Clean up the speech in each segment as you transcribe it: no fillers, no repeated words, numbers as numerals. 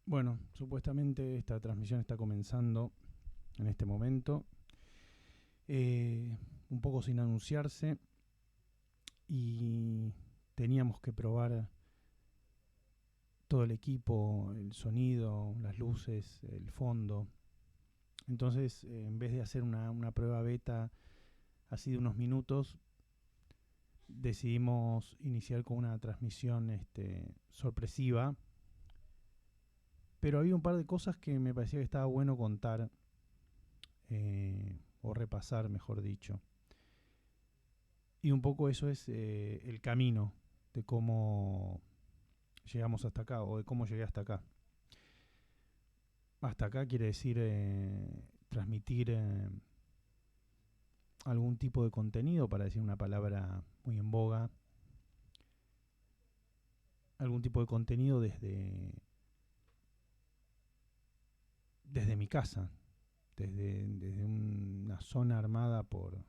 Bueno, supuestamente esta transmisión está comenzando en este momento, un poco sin anunciarse, y teníamos que probar todo el equipo, el sonido, las luces, el fondo. Entonces, en vez de hacer una prueba beta así de unos minutos, decidimos iniciar con una transmisión sorpresiva, pero había un par de cosas que me parecía que estaba bueno contar, o repasar, mejor dicho. Y un poco eso es el camino de cómo llegamos hasta acá o de cómo llegué hasta acá. Hasta acá quiere decir transmitir algún tipo de contenido, para decir una palabra muy en boga, algún tipo de contenido desde mi casa, desde una zona armada por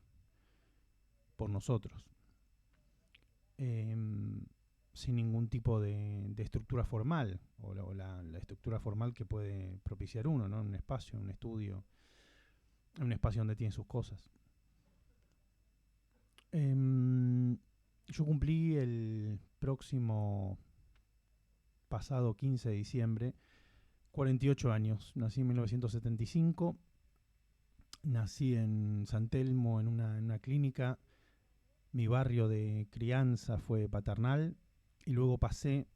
nosotros. Eh, Sin ningún tipo de estructura formal, o la estructura formal que puede propiciar uno, ¿no? Un espacio, un estudio, un espacio donde tiene sus cosas. Yo cumplí el próximo pasado 15 de diciembre 48 años. Nací en 1975, nací en San Telmo en una clínica. Mi barrio de crianza fue Paternal, y luego pasé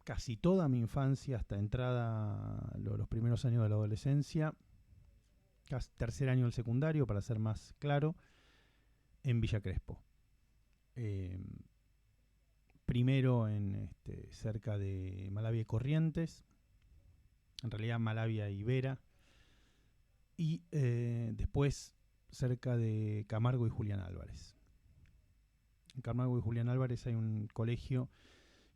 casi toda mi infancia hasta entrada los primeros años de la adolescencia, casi tercer año del secundario, para ser más claro, en Villa Crespo. Eh, Primero cerca de Malavia y Corrientes, en realidad Malavia y Vera, y después cerca de Camargo y Julián Álvarez. En Camargo y Julián Álvarez hay un colegio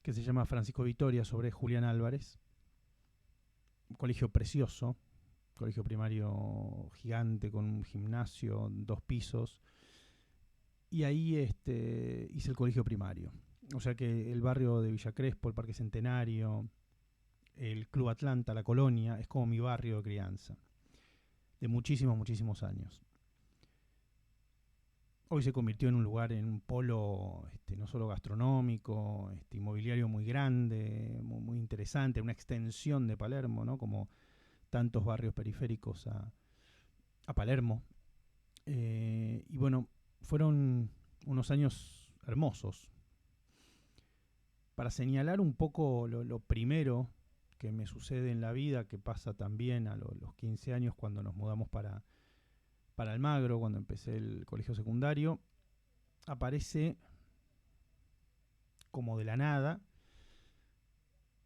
que se llama Francisco Vitoria sobre Julián Álvarez, un colegio precioso, colegio primario gigante con un gimnasio, 2 pisos, y ahí hice el colegio primario. O sea que el barrio de Villa Crespo, el Parque Centenario, el Club Atlanta, la Colonia, es como mi barrio de crianza, de muchísimos, muchísimos años. Hoy se convirtió en un lugar, en un polo no solo gastronómico, inmobiliario muy grande, muy, muy interesante, una extensión de Palermo, ¿no? Como tantos barrios periféricos a Palermo. Y bueno, fueron unos años hermosos. Para señalar un poco lo primero que me sucede en la vida, que pasa también a los 15 años cuando nos mudamos para Almagro, cuando empecé el colegio secundario, aparece como de la nada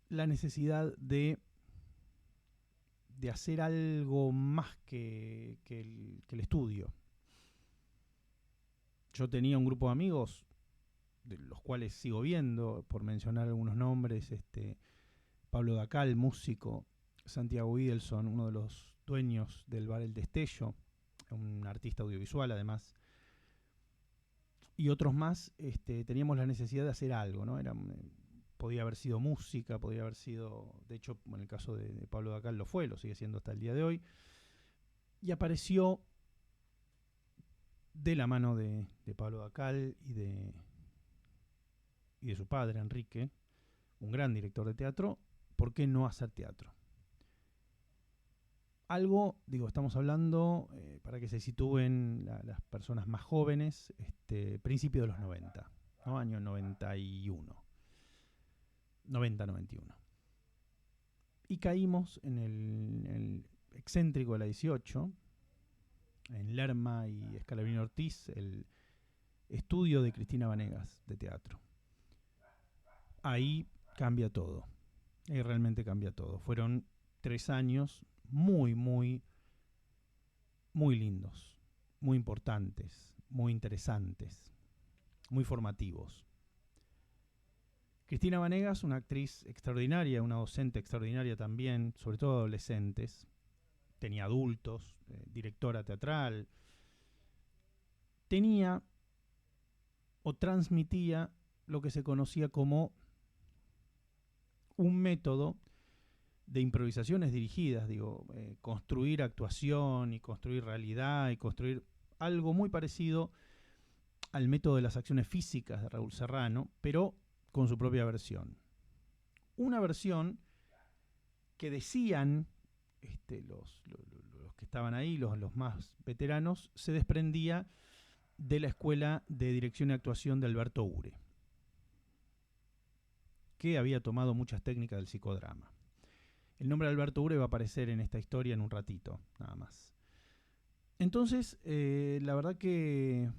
la necesidad de hacer algo más que el estudio. Yo tenía un grupo de amigos, de los cuales sigo viendo, por mencionar algunos nombres, Pablo Dacal, músico, Santiago Idelson, uno de los dueños del bar El Destello, un artista audiovisual además, y otros más. Teníamos la necesidad de hacer algo, ¿no? Podía haber sido música, podía haber sido, de hecho, en el caso de Pablo Dacal lo fue, lo sigue siendo hasta el día de hoy, y apareció de la mano de Pablo Dacal y de su padre, Enrique, un gran director de teatro. ¿Por qué no hacer teatro? Algo, digo, estamos hablando, para que se sitúen las personas más jóvenes, principio de los 90, ¿no? Año 91, 90-91. Y caímos en el excéntrico de la 18, en Lerma y Escalabrini Ortiz, el estudio de Cristina Vanegas de teatro. Ahí cambia todo. Ahí realmente cambia todo. Fueron 3 años muy, muy, muy lindos, muy importantes, muy interesantes, muy formativos. Cristina Vanegas, una actriz extraordinaria, una docente extraordinaria también, sobre todo adolescentes. Tenía adultos, directora teatral. Tenía o transmitía lo que se conocía como un método de improvisaciones dirigidas, digo, construir actuación y construir realidad y construir algo muy parecido al método de las acciones físicas de Raúl Serrano, pero con su propia versión. Una versión que decían los que estaban ahí, los más veteranos, se desprendía de la Escuela de Dirección y Actuación de Alberto Ure, que había tomado muchas técnicas del psicodrama. El nombre de Alberto Ure va a aparecer en esta historia en un ratito, nada más. Entonces, la verdad que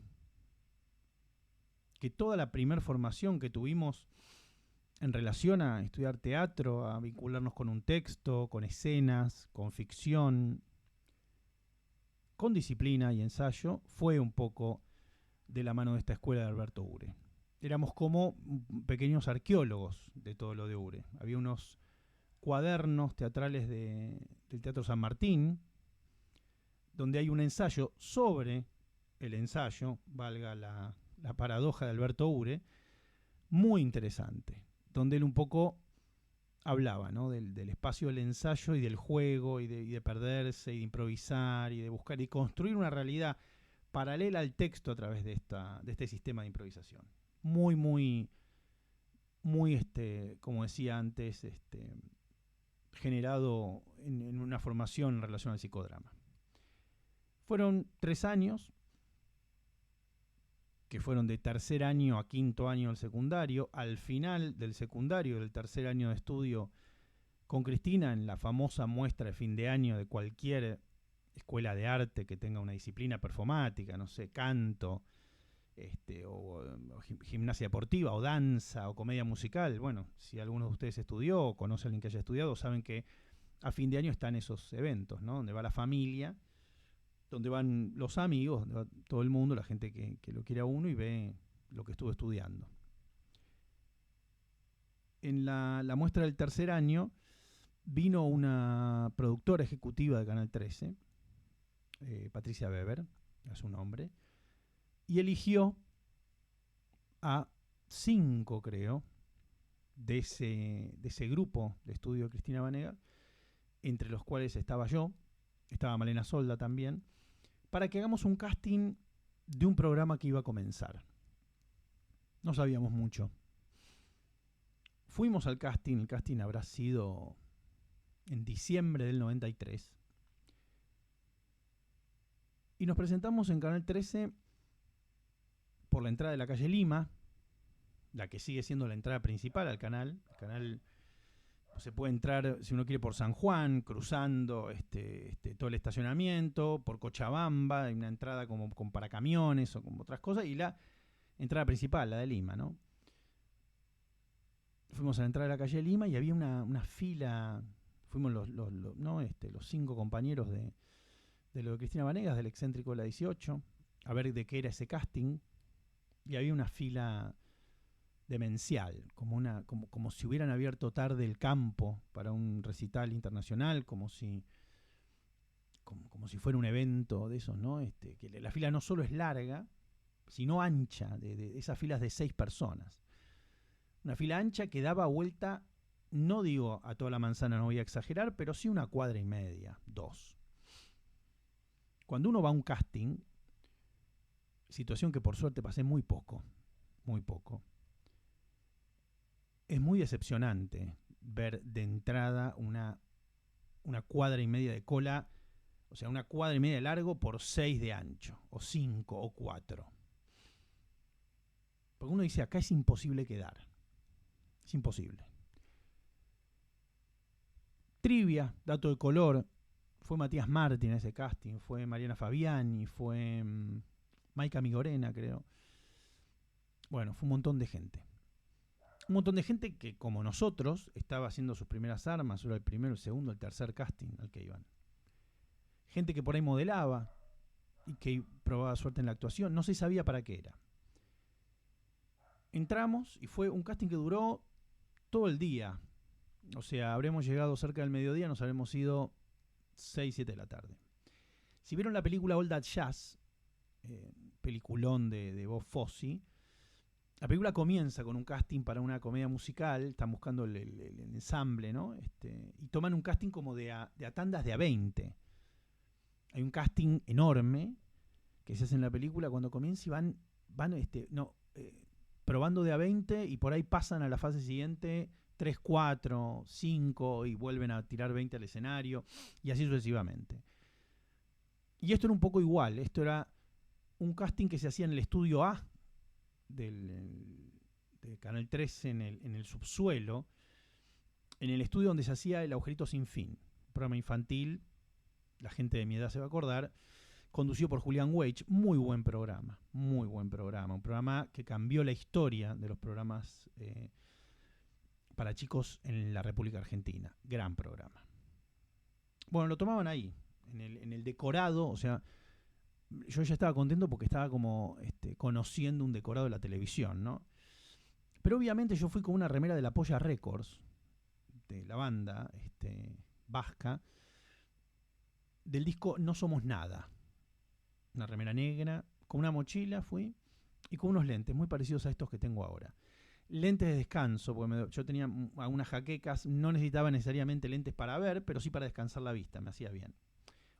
toda la primer formación que tuvimos en relación a estudiar teatro, a vincularnos con un texto, con escenas, con ficción, con disciplina y ensayo, fue un poco de la mano de esta escuela de Alberto Ure. Éramos como pequeños arqueólogos de todo lo de Ure. Había unos cuadernos teatrales del Teatro San Martín, donde hay un ensayo sobre el ensayo, valga la paradoja de Alberto Ure, muy interesante, donde él un poco hablaba, ¿no?, del espacio del ensayo y del juego y de perderse y de improvisar y de buscar y construir una realidad paralela al texto a través de este sistema de improvisación. Muy, muy, muy, como decía antes, generado en una formación en relación al psicodrama. Fueron 3 años, que fueron de tercer año a quinto año del secundario. Al final del secundario, del tercer año de estudio con Cristina, en la famosa muestra de fin de año de cualquier escuela de arte que tenga una disciplina performática, no sé, canto, o gimnasia deportiva, o danza, o comedia musical. Bueno, si alguno de ustedes estudió o conoce a alguien que haya estudiado, saben que a fin de año están esos eventos, ¿no?, donde va la familia, donde van los amigos, donde va todo el mundo, la gente que lo quiere a uno y ve lo que estuvo estudiando. En la muestra del tercer año vino una productora ejecutiva de Canal 13, Patricia Weber, es su nombre, y eligió a 5, creo, de ese grupo de estudio de Cristina Banega, entre los cuales estaba yo, estaba Malena Solda también, para que hagamos un casting de un programa que iba a comenzar. No sabíamos mucho. Fuimos al casting, el casting habrá sido en diciembre del 93, y nos presentamos en Canal 13 por la entrada de la calle Lima, la que sigue siendo la entrada principal al canal. El canal se puede entrar, si uno quiere, por San Juan, cruzando todo el estacionamiento, por Cochabamba, hay una entrada como con paracamiones o con otras cosas, y la entrada principal, la de Lima, ¿no? Fuimos a la entrada de la calle Lima y había una fila. Fuimos los 5 compañeros de lo de Cristina Vanegas, del excéntrico de la 18, a ver de qué era ese casting, y había una fila demencial, como si hubieran abierto tarde el campo para un recital internacional, como si fuera un evento de esos, ¿no? Que la fila no solo es larga, sino ancha, de esas filas de 6 personas. Una fila ancha que daba vuelta, no digo a toda la manzana, no voy a exagerar, pero sí 1,5 cuadras, 2. Cuando uno va a un casting, situación que por suerte pasé muy poco, es muy decepcionante ver de entrada una 1,5 cuadras de cola, o sea, 1,5 cuadras de largo por 6 de ancho, o 5 o 4. Porque uno dice, acá es imposible quedar. Es imposible. Trivia, dato de color, fue Matías Martín en ese casting, fue Mariana Fabiani, fue Maika Migorena, creo. Bueno, fue un montón de gente. Un montón de gente que, como nosotros, estaba haciendo sus primeras armas, era el primero, el segundo, el tercer casting al que iban. Gente que por ahí modelaba y que probaba suerte en la actuación, no se sabía para qué era. Entramos y fue un casting que duró todo el día. O sea, habremos llegado cerca del mediodía, nos habremos ido 6, 7 de la tarde. Si vieron la película All That Jazz, peliculón de Bob Fosse, La película comienza con un casting para una comedia musical, están buscando el ensamble, ¿no? Y toman un casting como de a tandas de a 20. Hay un casting enorme que se hace en la película cuando comienza y van probando de a 20 y por ahí pasan a la fase siguiente 3, 4, 5 y vuelven a tirar 20 al escenario y así sucesivamente. Y esto era un poco igual, esto era un casting que se hacía en el estudio A del Canal 13 en el subsuelo, en el estudio donde se hacía El Agujerito Sin Fin, un programa infantil, la gente de mi edad se va a acordar, conducido por Julián Weich, muy buen programa, un programa que cambió la historia de los programas para chicos en la República Argentina, gran programa. Bueno, lo tomaban ahí, en el decorado, o sea, yo ya estaba contento porque estaba como conociendo un decorado de la televisión, ¿no? Pero obviamente yo fui con una remera de la Polla Records, de la banda vasca, del disco No Somos Nada. Una remera negra, con una mochila fui y con unos lentes muy parecidos a estos que tengo ahora. Lentes de descanso, porque yo tenía algunas jaquecas, no necesitaba necesariamente lentes para ver, pero sí para descansar la vista, me hacía bien.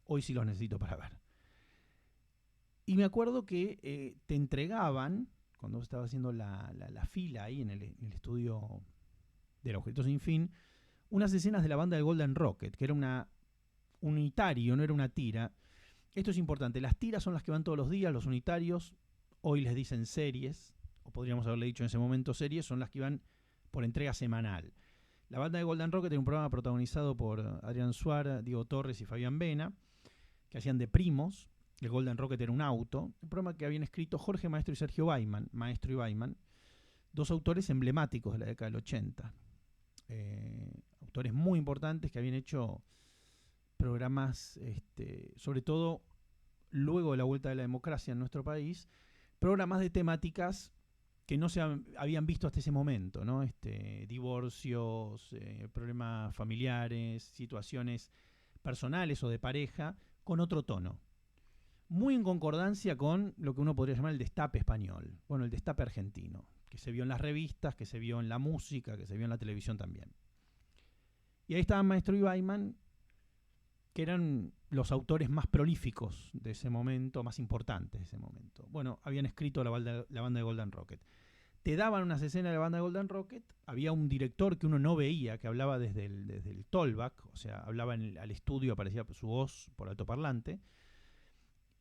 Hoy sí los necesito para ver. Y me acuerdo que te entregaban, cuando estaba haciendo la fila ahí en el estudio del Agujerito Sin Fin, unas escenas de la banda del Golden Rocket, que era un unitario, no era una tira. Esto es importante, las tiras son las que van todos los días, los unitarios, hoy les dicen series, o podríamos haberle dicho en ese momento series, son las que van por entrega semanal. La banda de Golden Rocket era un programa protagonizado por Adrián Suárez, Diego Torres y Fabián Vena, que hacían de primos. El Golden Rocket era un auto, un programa que habían escrito Jorge Maestro y Sergio Baiman, Maestro y Baiman, dos autores emblemáticos de la década del 80. Autores muy importantes que habían hecho programas, sobre todo luego de la vuelta de la democracia en nuestro país, programas de temáticas que no se habían visto hasta ese momento, ¿no? Divorcios, problemas familiares, situaciones personales o de pareja, con otro tono. Muy en concordancia con lo que uno podría llamar el destape español, bueno, el destape argentino, que se vio en las revistas, que se vio en la música, que se vio en la televisión también. Y ahí estaban Maestro y Baiman, que eran los autores más prolíficos de ese momento, más importantes de ese momento. Bueno, habían escrito la banda de Golden Rocket. Te daban unas escenas de la banda de Golden Rocket, había un director que uno no veía, que hablaba desde el tollback, o sea, hablaba al estudio, aparecía su voz por altoparlante,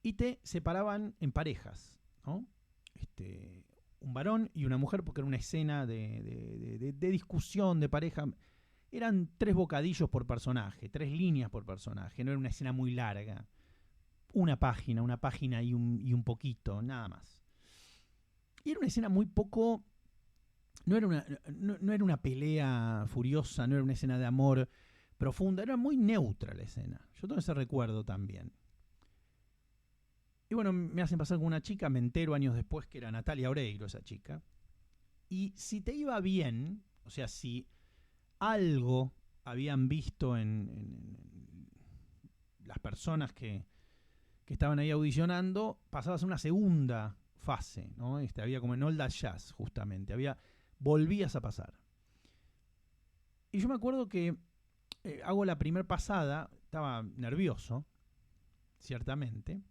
y te separaban en parejas, ¿no? Un varón y una mujer, porque era una escena de discusión, de pareja. Eran 3 bocadillos por personaje, 3 líneas por personaje, no era una escena muy larga. Una página y un poquito, nada más. Y era una escena muy poco... No era una pelea furiosa, no era una escena de amor profunda, era muy neutra la escena. Yo tengo ese recuerdo también. Y bueno, me hacen pasar con una chica, me entero años después que era Natalia Oreiro, esa chica. Y si te iba bien, o sea, si algo habían visto en las personas que estaban ahí audicionando, pasabas a una segunda fase, ¿no? Había como en All That Jazz, justamente. Volvías a pasar. Y yo me acuerdo que hago la primera pasada, estaba nervioso, ciertamente.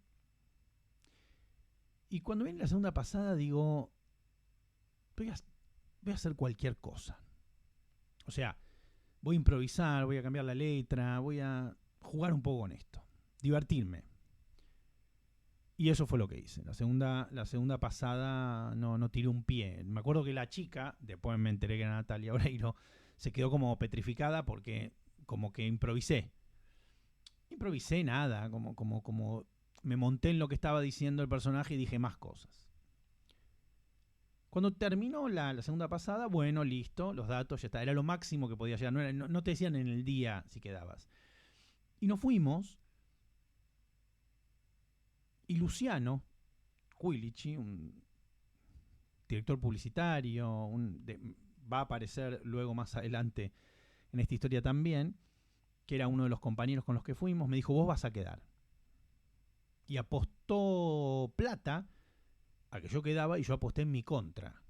Y cuando viene la segunda pasada digo, voy a hacer cualquier cosa. O sea, voy a improvisar, voy a cambiar la letra, voy a jugar un poco con esto, divertirme. Y eso fue lo que hice. La segunda pasada no tiré un pie. Me acuerdo que la chica, después me enteré que era Natalia Oreiro, se quedó como petrificada porque como que improvisé. Improvisé nada, como me monté en lo que estaba diciendo el personaje y dije más cosas. Cuando terminó la segunda pasada, bueno, listo, los datos ya está. Era lo máximo que podía llegar. No te decían en el día si quedabas. Y nos fuimos. Y Luciano Quilici, un director publicitario, va a aparecer luego más adelante en esta historia también, que era uno de los compañeros con los que fuimos, me dijo, vos vas a quedar. Y apostó plata a que yo quedaba y yo aposté en mi contra.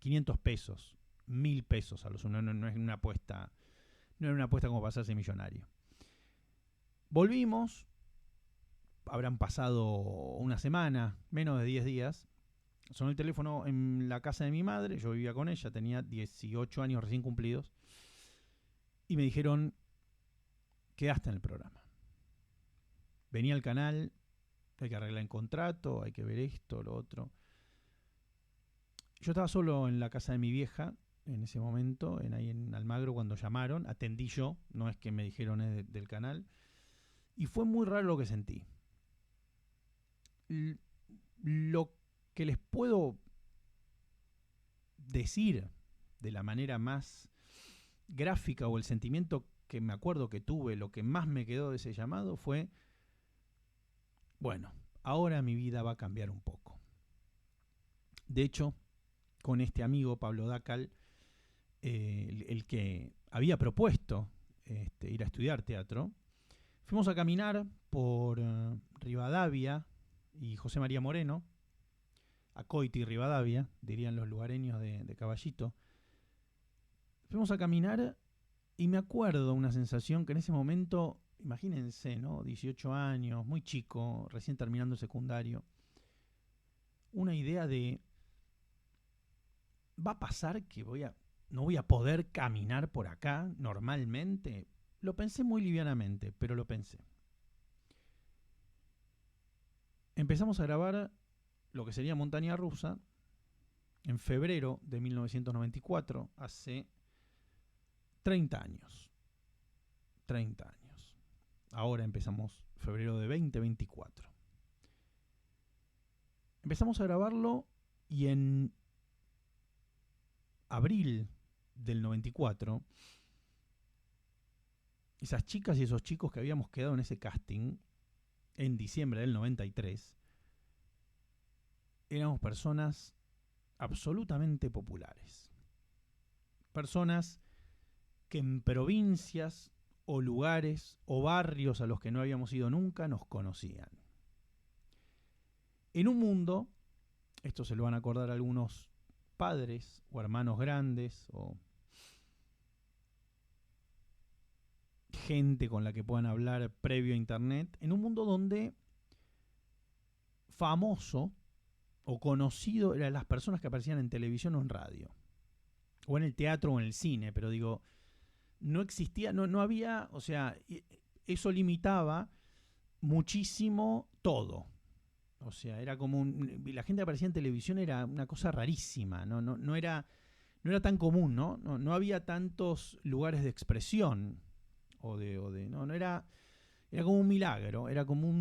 500 pesos, 1.000 pesos a los uno, no es una apuesta, no era una apuesta como para hacerse millonario. Volvimos, habrán pasado una semana, menos de 10 días. Sonó el teléfono en la casa de mi madre, yo vivía con ella, tenía 18 años recién cumplidos, y me dijeron, quedaste en el programa. Venía al canal, hay que arreglar el contrato, hay que ver esto, lo otro. Yo estaba solo en la casa de mi vieja en ese momento, ahí en Almagro, cuando llamaron. Atendí yo, no es que me dijeron del canal. Y fue muy raro lo que sentí. Lo que les puedo decir de la manera más gráfica, o el sentimiento que me acuerdo que tuve, lo que más me quedó de ese llamado fue, bueno, ahora mi vida va a cambiar un poco. De hecho, con este amigo Pablo Dacal, el que había propuesto ir a estudiar teatro, fuimos a caminar por Rivadavia y José María Moreno, Acoiti y Rivadavia, dirían los lugareños de Caballito. Fuimos a caminar y me acuerdo una sensación que en ese momento, imagínense, ¿no? 18 años, muy chico, recién terminando el secundario. Una idea de, ¿va a pasar que no voy a poder caminar por acá normalmente? Lo pensé muy livianamente, pero lo pensé. Empezamos a grabar lo que sería Montaña Rusa en febrero de 1994, hace 30 años. 30 años. Ahora empezamos febrero de 2024. Empezamos a grabarlo y en abril del 94, esas chicas y esos chicos que habíamos quedado en ese casting, en diciembre del 93, éramos personas absolutamente populares. Personas que en provincias o lugares o barrios a los que no habíamos ido nunca nos conocían. En un mundo, esto se lo van a acordar algunos padres o hermanos grandes o gente con la que puedan hablar previo a internet, en un mundo donde famoso o conocido eran las personas que aparecían en televisión o en radio, o en el teatro o en el cine, pero digo, no existía, no había, o sea, eso limitaba muchísimo todo. O sea, era como la gente que aparecía en televisión era una cosa rarísima, no era tan común, no había tantos lugares de expresión no era como un milagro, era como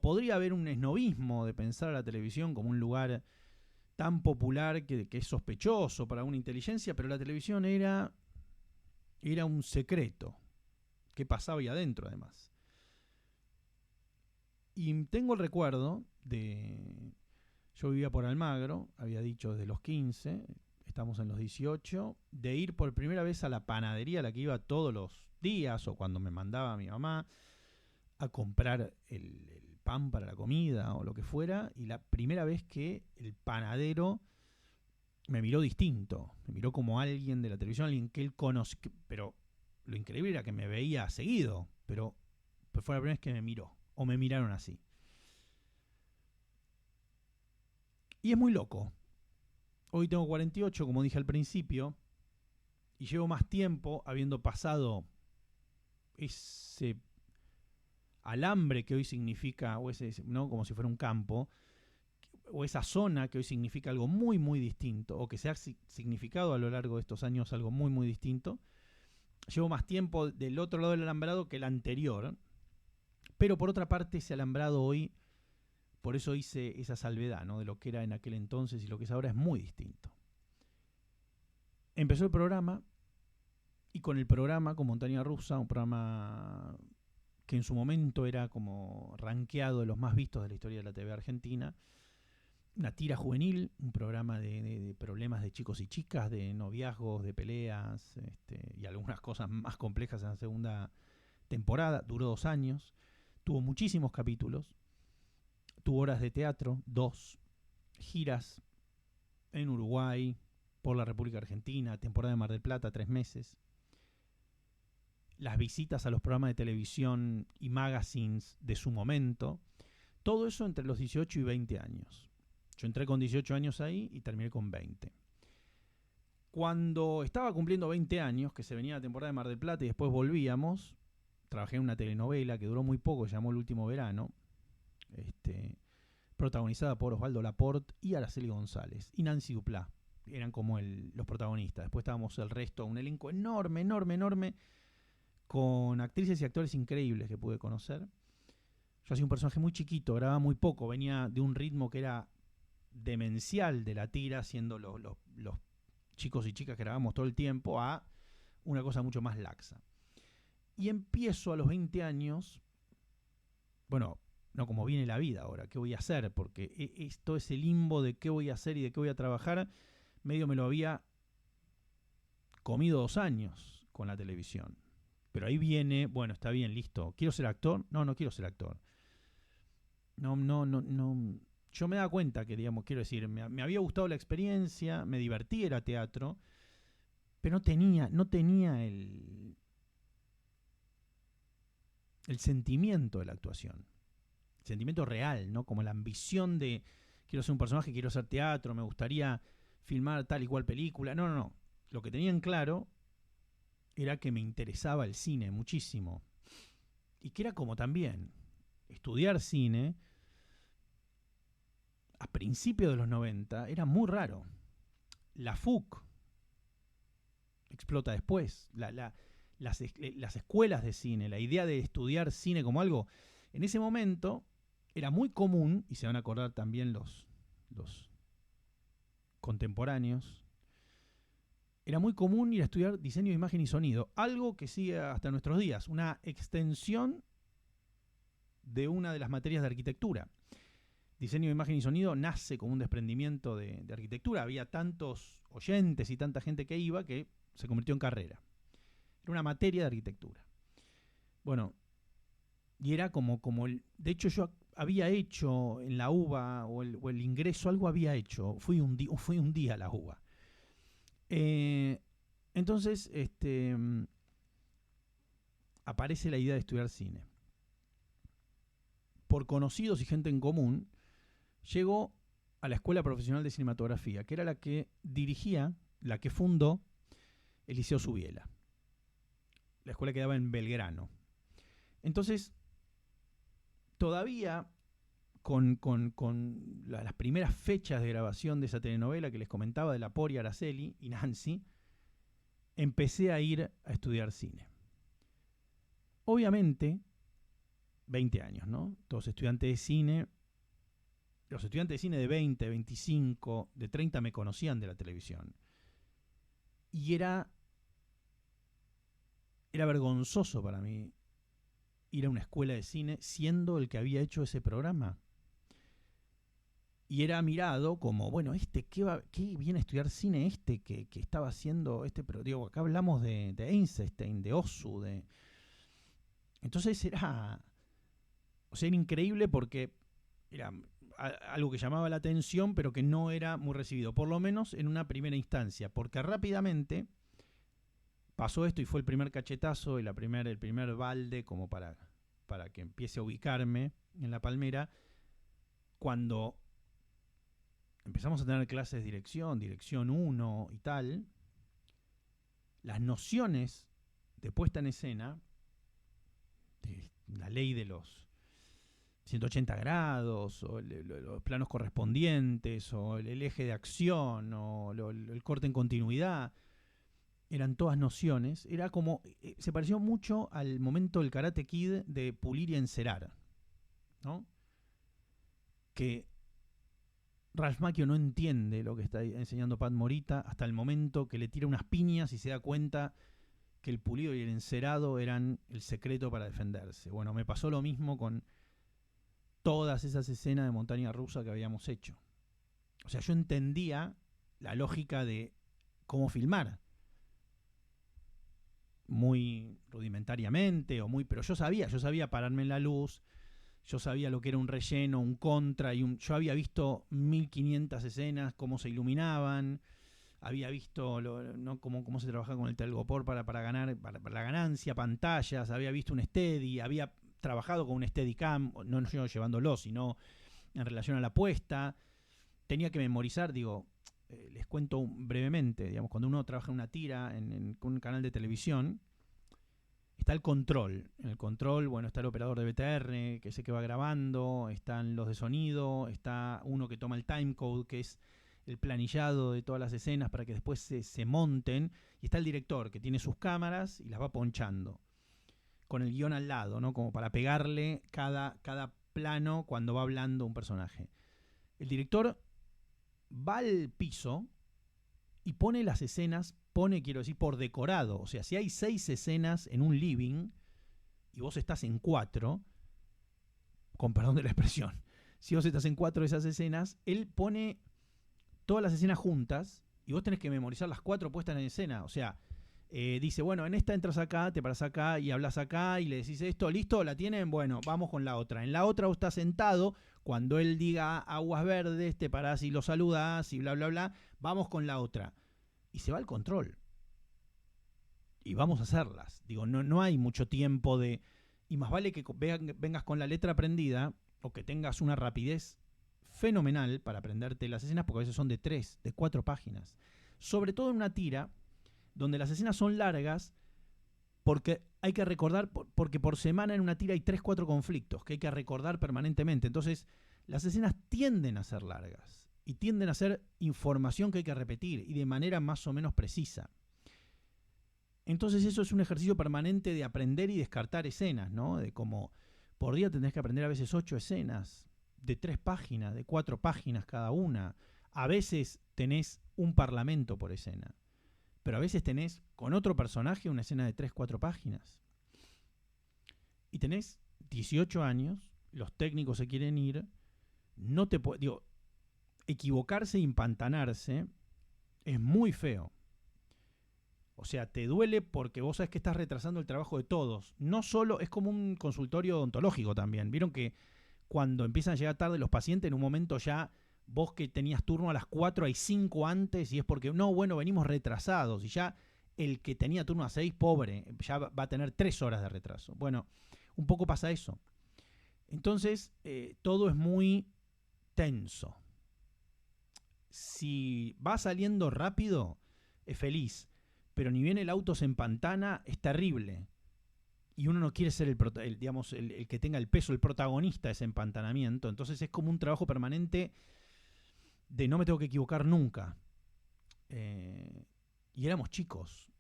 podría haber un esnobismo de pensar a la televisión como un lugar tan popular que es sospechoso para una inteligencia, pero la televisión era un secreto que pasaba ahí adentro, además. Y tengo el recuerdo yo vivía por Almagro, había dicho desde los 15, estamos en los 18, de ir por primera vez a la panadería a la que iba todos los días o cuando me mandaba mi mamá a comprar el pan para la comida o lo que fuera, y la primera vez que el panadero me miró distinto, me miró como alguien de la televisión, alguien que él conoce, pero lo increíble era que me veía seguido, pero fue la primera vez que me miró, o me miraron así. Y es muy loco. Hoy tengo 48, como dije al principio, y llevo más tiempo habiendo pasado ese alambre que hoy significa, o ese, ¿no? Como si fuera un campo, o esa zona que hoy significa algo muy, muy distinto, o que se ha significado a lo largo de estos años algo muy, muy distinto. Llevo más tiempo del otro lado del alambrado que el anterior, pero por otra parte ese alambrado hoy, por eso hice esa salvedad, ¿no? De lo que era en aquel entonces y lo que es ahora, es muy distinto. Empezó el programa, y con el programa, con Montaña Rusa, un programa que en su momento era como rankeado de los más vistos de la historia de la TV argentina, una tira juvenil, un programa de problemas de chicos y chicas, de noviazgos, de peleas, y algunas cosas más complejas en la segunda temporada. Duró 2 años, tuvo muchísimos capítulos, tuvo horas de teatro, 2, giras en Uruguay, por la República Argentina, temporada de Mar del Plata, 3 meses. Las visitas a los programas de televisión y magazines de su momento. Todo eso entre los 18 y 20 años. Yo entré con 18 años ahí y terminé con 20. Cuando estaba cumpliendo 20 años, que se venía la temporada de Mar del Plata y después volvíamos, trabajé en una telenovela que duró muy poco, se llamó El Último Verano, protagonizada por Osvaldo Laport y Araceli González y Nancy Duplá. Eran como los protagonistas. Después estábamos el resto, un elenco enorme, con actrices y actores increíbles que pude conocer. Yo hacía un personaje muy chiquito, grababa muy poco, venía de un ritmo que era demencial de la tira, siendo los chicos y chicas que grabamos todo el tiempo, a una cosa mucho más laxa. Y empiezo a los 20 años, bueno, no como viene la vida ahora, ¿qué voy a hacer? Porque todo ese limbo de qué voy a hacer y de qué voy a trabajar, medio me lo había comido 2 años con la televisión. Pero ahí viene, bueno, está bien, listo. ¿Quiero ser actor? No quiero ser actor. No. Yo me daba cuenta que, digamos, quiero decir, me había gustado la experiencia, me divertí, era teatro, pero no tenía el sentimiento de la actuación. El sentimiento real, ¿no? Como la ambición de, quiero ser un personaje, quiero hacer teatro, me gustaría filmar tal y cual película. No. Lo que tenía en claro era que me interesaba el cine muchísimo. Y que era como también estudiar cine a principios de los 90 era muy raro. La FUC explota después. Las escuelas de cine, la idea de estudiar cine como algo, en ese momento era muy común, y se van a acordar también los contemporáneos, era muy común ir a estudiar diseño de imagen y sonido, algo que sigue hasta nuestros días, una extensión de una de las materias de arquitectura. Diseño de imagen y sonido nace como un desprendimiento de arquitectura. Había tantos oyentes y tanta gente que iba que se convirtió en carrera. Era una materia de arquitectura. Bueno, y era como de hecho yo había hecho en la UBA o el ingreso, algo había hecho. Fui un día a la UBA. Entonces, aparece la idea de estudiar cine. Por conocidos y gente en común, llegó a la Escuela Profesional de Cinematografía, que era la que dirigía, la que fundó el Liceo Subiela. La escuela quedaba en Belgrano. Entonces, todavía con las primeras fechas de grabación de esa telenovela que les comentaba de Laport y Araceli y Nancy, empecé a ir a estudiar cine. Obviamente, 20 años, ¿no? Todos estudiantes de cine. Los estudiantes de cine de 20, 25, de 30 me conocían de la televisión. Y era vergonzoso para mí ir a una escuela de cine siendo el que había hecho ese programa. Y era mirado como, bueno, ¿qué viene a estudiar cine que estaba haciendo pero digo, acá hablamos de Einstein, de Ozu, Entonces era increíble porque era algo que llamaba la atención, pero que no era muy recibido, por lo menos en una primera instancia, porque rápidamente pasó esto y fue el primer cachetazo, el primer balde como para que empiece a ubicarme en la palmera, cuando empezamos a tener clases de dirección 1 y tal. Las nociones de puesta en escena, de la ley de los 180 grados, o los planos correspondientes, o el eje de acción, o el corte en continuidad, eran todas nociones. Era como, se pareció mucho al momento del Karate Kid de pulir y encerar, ¿no? Que Ralph Macchio no entiende lo que está enseñando Pat Morita hasta el momento que le tira unas piñas y se da cuenta que el pulido y el encerado eran el secreto para defenderse. Bueno, me pasó lo mismo con todas esas escenas de montaña rusa que habíamos hecho. O sea, yo entendía la lógica de cómo filmar. Muy rudimentariamente, pero yo sabía pararme en la luz, Yo sabía lo que era un relleno, un contra, yo había visto 1500 escenas, cómo se iluminaban, había visto ¿no? cómo se trabajaba con el telgopor para ganar para la ganancia, pantallas, había visto un Steady, había trabajado con un Steadicam, no yo llevándolo, sino en relación a la puesta. Tenía que memorizar, les cuento brevemente, digamos, cuando uno trabaja en una tira, en un canal de televisión, está el control. En el control, bueno, está el operador de BTR, que es el que va grabando, están los de sonido, está uno que toma el timecode, que es el planillado de todas las escenas para que después se monten, y está el director, que tiene sus cámaras y las va ponchando, con el guión al lado, ¿no? Como para pegarle cada plano cuando va hablando un personaje. El director va al piso y pone las escenas, quiero decir, por decorado. O sea, si hay 6 escenas en un living y vos estás en 4, con perdón de la expresión, si vos estás en 4 de esas escenas, él pone todas las escenas juntas y vos tenés que memorizar las 4 puestas en escena. O sea, dice, bueno, en esta entras acá, te paras acá y hablas acá y le decís esto, listo, ¿la tienen? Bueno, vamos con la otra. En la otra vos estás sentado, cuando él diga aguas verdes, te parás y lo saludás y bla, bla, bla, vamos con la otra. Y se va al control. Y vamos a hacerlas. No hay mucho tiempo de... Y más vale que vengas con la letra aprendida o que tengas una rapidez fenomenal para aprenderte las escenas, porque a veces son de 3, de 4 páginas. Sobre todo en una tira donde las escenas son largas, porque hay que recordar, porque por semana en una tira hay 3, 4 conflictos que hay que recordar permanentemente. Entonces, las escenas tienden a ser largas y tienden a ser información que hay que repetir y de manera más o menos precisa. Entonces eso es un ejercicio permanente de aprender y descartar escenas, ¿no? De como por día tendrás que aprender a veces 8 escenas, de 3 páginas, de 4 páginas cada una. A veces tenés un parlamento por escena, pero a veces tenés con otro personaje una escena de 3, 4 páginas. Y tenés 18 años, los técnicos se quieren ir, no te equivocarse e empantanarse es muy feo. O sea, te duele porque vos sabés que estás retrasando el trabajo de todos. No solo, es como un consultorio odontológico también. Vieron que cuando empiezan a llegar tarde los pacientes, en un momento ya vos que tenías turno a las 4, hay 5 antes y es porque, no, bueno, venimos retrasados. Y ya el que tenía turno a 6, pobre, ya va a tener 3 horas de retraso. Bueno, un poco pasa eso. Entonces, todo es muy tenso. Si va saliendo rápido, es feliz. Pero ni bien el auto se empantana, es terrible. Y uno no quiere ser el que tenga el peso, el protagonista de ese empantanamiento. Entonces es como un trabajo permanente de no me tengo que equivocar nunca. Y éramos chicos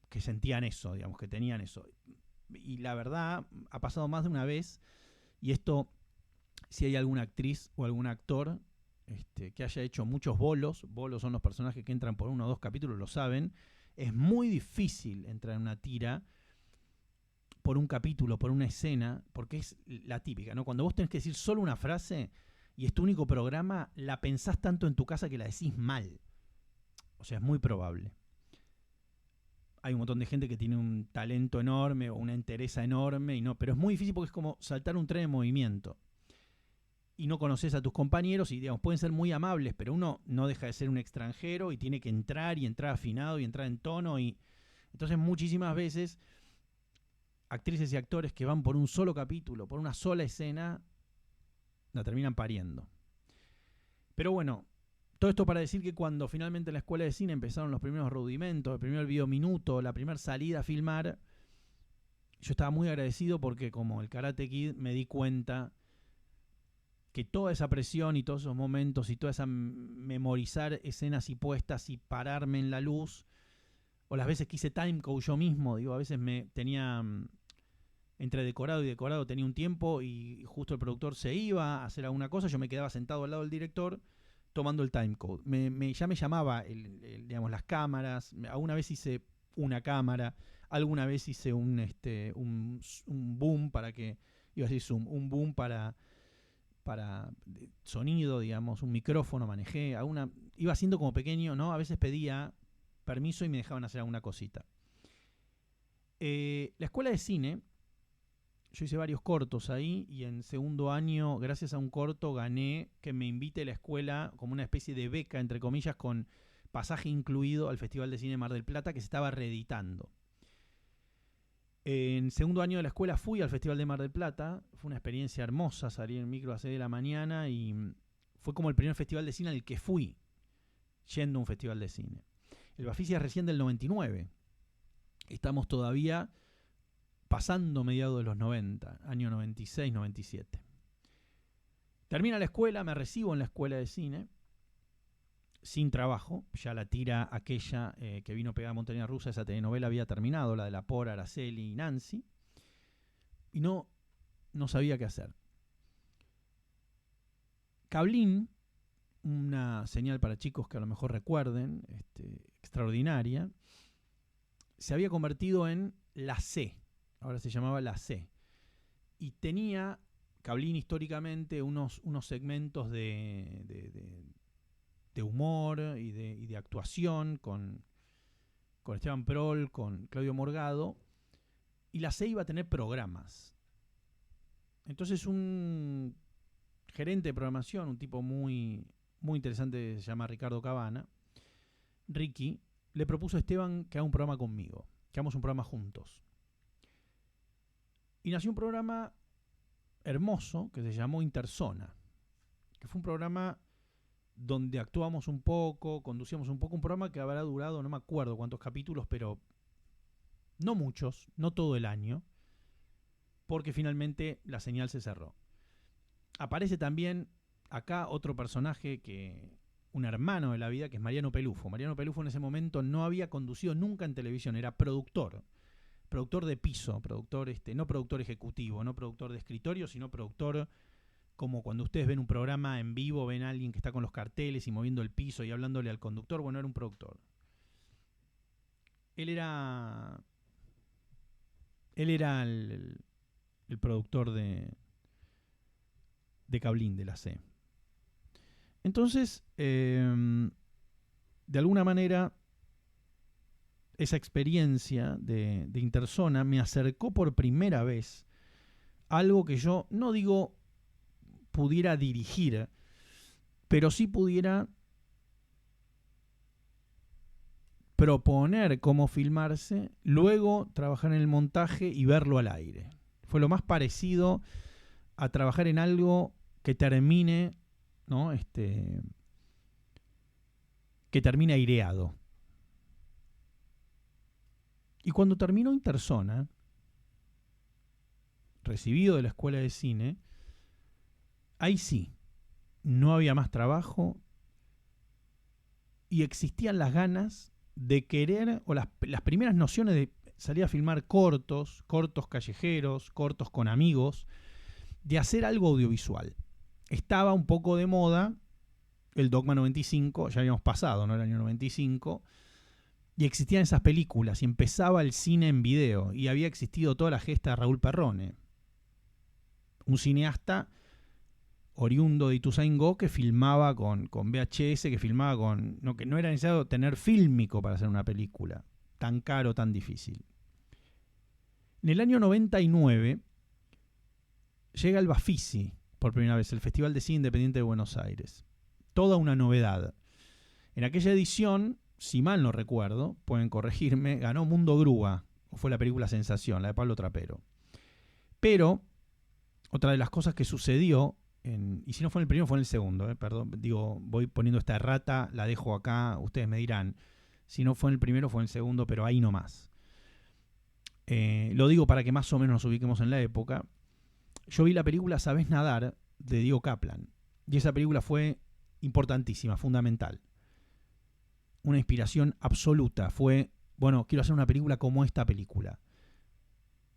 que sentían eso, que tenían eso. Y la verdad, ha pasado más de una vez, y esto, si hay alguna actriz o algún actor que haya hecho muchos bolos son los personajes que entran por 1 o 2 capítulos, lo saben. Es muy difícil entrar en una tira por un capítulo, por una escena, porque es la típica, ¿no? Cuando vos tenés que decir solo una frase y es tu único programa, la pensás tanto en tu casa que la decís mal. O sea, es muy probable. Hay un montón de gente que tiene un talento enorme o una entereza enorme, pero es muy difícil porque es como saltar un tren en movimiento. Y no conoces a tus compañeros y, pueden ser muy amables, pero uno no deja de ser un extranjero y tiene que entrar afinado y entrar en tono. Y entonces muchísimas veces actrices y actores que van por un solo capítulo, por una sola escena, la terminan pariendo. Pero bueno, todo esto para decir que cuando finalmente en la escuela de cine empezaron los primeros rudimentos, el primer videominuto, la primera salida a filmar, yo estaba muy agradecido porque como el Karate Kid me di cuenta que toda esa presión y todos esos momentos y toda esa memorizar escenas y puestas y pararme en la luz, o las veces que hice timecode yo mismo, a veces me tenía entre decorado y decorado tenía un tiempo y justo el productor se iba a hacer alguna cosa, yo me quedaba sentado al lado del director tomando el timecode. Ya me llamaba las cámaras, alguna vez hice una cámara, alguna vez hice un boom para que, iba a decir zoom, un boom para sonido, un micrófono manejé, iba haciendo como pequeño, ¿no? A veces pedía permiso y me dejaban hacer alguna cosita. La escuela de cine yo hice varios cortos ahí y en segundo año, gracias a un corto, gané que me invite la escuela como una especie de beca, entre comillas, con pasaje incluido al Festival de Cine Mar del Plata que se estaba reeditando. En segundo año de la escuela fui al Festival de Mar del Plata, fue una experiencia hermosa, salí en micro a las 6 de la mañana y fue como el primer festival de cine al que fui, yendo a un festival de cine. El Bafisi es recién del 99, estamos todavía pasando mediados de los 90, año 96, 97. Termina la escuela, me recibo en la escuela de cine, sin trabajo, ya la tira aquella que vino pegada a Montaña Rusa, esa telenovela había terminado, la de la Por, Araceli y Nancy, y no sabía qué hacer. Cablín, una señal para chicos que a lo mejor recuerden, extraordinaria, se había convertido en la C, ahora se llamaba la C, y tenía Cablín históricamente unos segmentos de humor y de actuación con Esteban Prol, con Claudio Morgado, y la C iba a tener programas. Entonces un gerente de programación, un tipo muy, muy interesante, se llama Ricardo Cabana, Ricky, le propuso a Esteban que haga un programa conmigo, que hagamos un programa juntos. Y nació un programa hermoso que se llamó Interzona, que fue un programa donde actuamos un poco, conducíamos un poco, un programa que habrá durado, no me acuerdo cuántos capítulos, pero no muchos, no todo el año, porque finalmente la señal se cerró. Aparece también acá otro personaje, un hermano de la vida, que es Mariano Pelufo. Mariano Pelufo en ese momento no había conducido nunca en televisión, era productor de piso, no productor ejecutivo, no productor de escritorio, sino productor como cuando ustedes ven un programa en vivo, ven a alguien que está con los carteles y moviendo el piso y hablándole al conductor. Bueno, era un productor. Él era el productor de Cablín, de la C. Entonces, de alguna manera, esa experiencia de Interzona me acercó por primera vez a algo que yo no digo pudiera dirigir, pero sí pudiera proponer cómo filmarse, luego trabajar en el montaje y verlo al aire. Fue lo más parecido a trabajar en algo que termine, ¿no? Que termine aireado. Y cuando terminó Interzona, recibido de la escuela de cine, ahí sí, no había más trabajo y existían las ganas de querer, o las primeras nociones de salir a filmar cortos callejeros, cortos con amigos, de hacer algo audiovisual. Estaba un poco de moda el Dogma 95, ya habíamos pasado, ¿no? El año 95, y existían esas películas, y empezaba el cine en video, y había existido toda la gesta de Raúl Perrone, un cineasta oriundo de Ituzaingó que filmaba con VHS, que filmaba que no era necesario tener fílmico para hacer una película tan caro, tan difícil. En el año 99 llega el Bafisi por primera vez, el Festival de Cine Independiente de Buenos Aires. Toda una novedad. En aquella edición, si mal no recuerdo, pueden corregirme, ganó Mundo Grúa, o fue la película Sensación, la de Pablo Trapero. Pero otra de las cosas que sucedió, y si no fue en el primero, fue en el segundo, perdón, digo, voy poniendo esta errata, la dejo acá, ustedes me dirán, si no fue en el primero, fue en el segundo, pero ahí nomás. Lo digo para que más o menos nos ubiquemos en la época. Yo vi la película Sabés Nadar, de Diego Kaplan, y esa película fue importantísima, fundamental. Una inspiración absoluta. Fue, bueno, quiero hacer una película como esta película.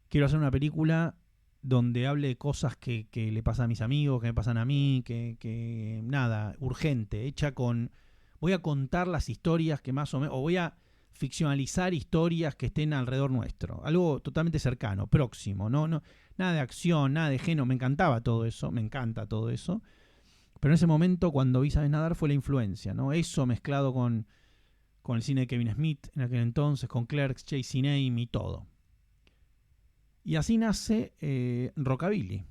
Quiero hacer una película donde hable de cosas que le pasan a mis amigos, que me pasan a mí, que nada, urgente, hecha con... Voy a contar las historias que más o menos... O voy a ficcionalizar historias que estén alrededor nuestro. Algo totalmente cercano, próximo. No, nada de acción, nada de género. Me encantaba todo eso, me encanta todo eso. Pero en ese momento, cuando vi Sabés Nadar, fue la influencia, ¿no? Eso mezclado con el cine de Kevin Smith en aquel entonces, con Clerks, Chasing Amy y todo. Y así nace Rockabilly.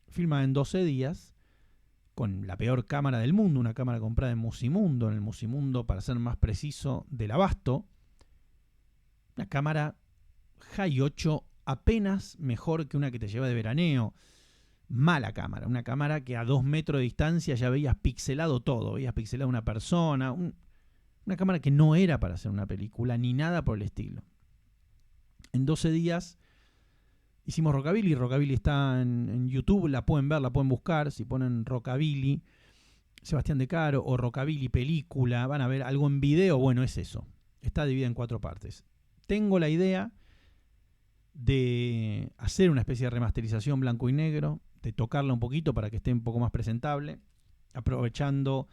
Filma en 12 días, con la peor cámara del mundo, una cámara comprada en Musimundo, en el Musimundo, para ser más preciso, del Abasto. Una cámara High 8 apenas mejor que una que te lleva de veraneo. Mala cámara, una cámara que a 2 metros de distancia ya veías pixelado todo, veías pixelado una persona, una cámara que no era para hacer una película ni nada por el estilo. En 12 días hicimos Rockabilly. Rockabilly está en YouTube, la pueden ver, la pueden buscar. Si ponen Rockabilly, Sebastián De Caro o Rockabilly película, van a ver algo en video. Bueno, es eso. Está dividida en 4 partes. Tengo la idea de hacer una especie de remasterización blanco y negro, de tocarla un poquito para que esté un poco más presentable, aprovechando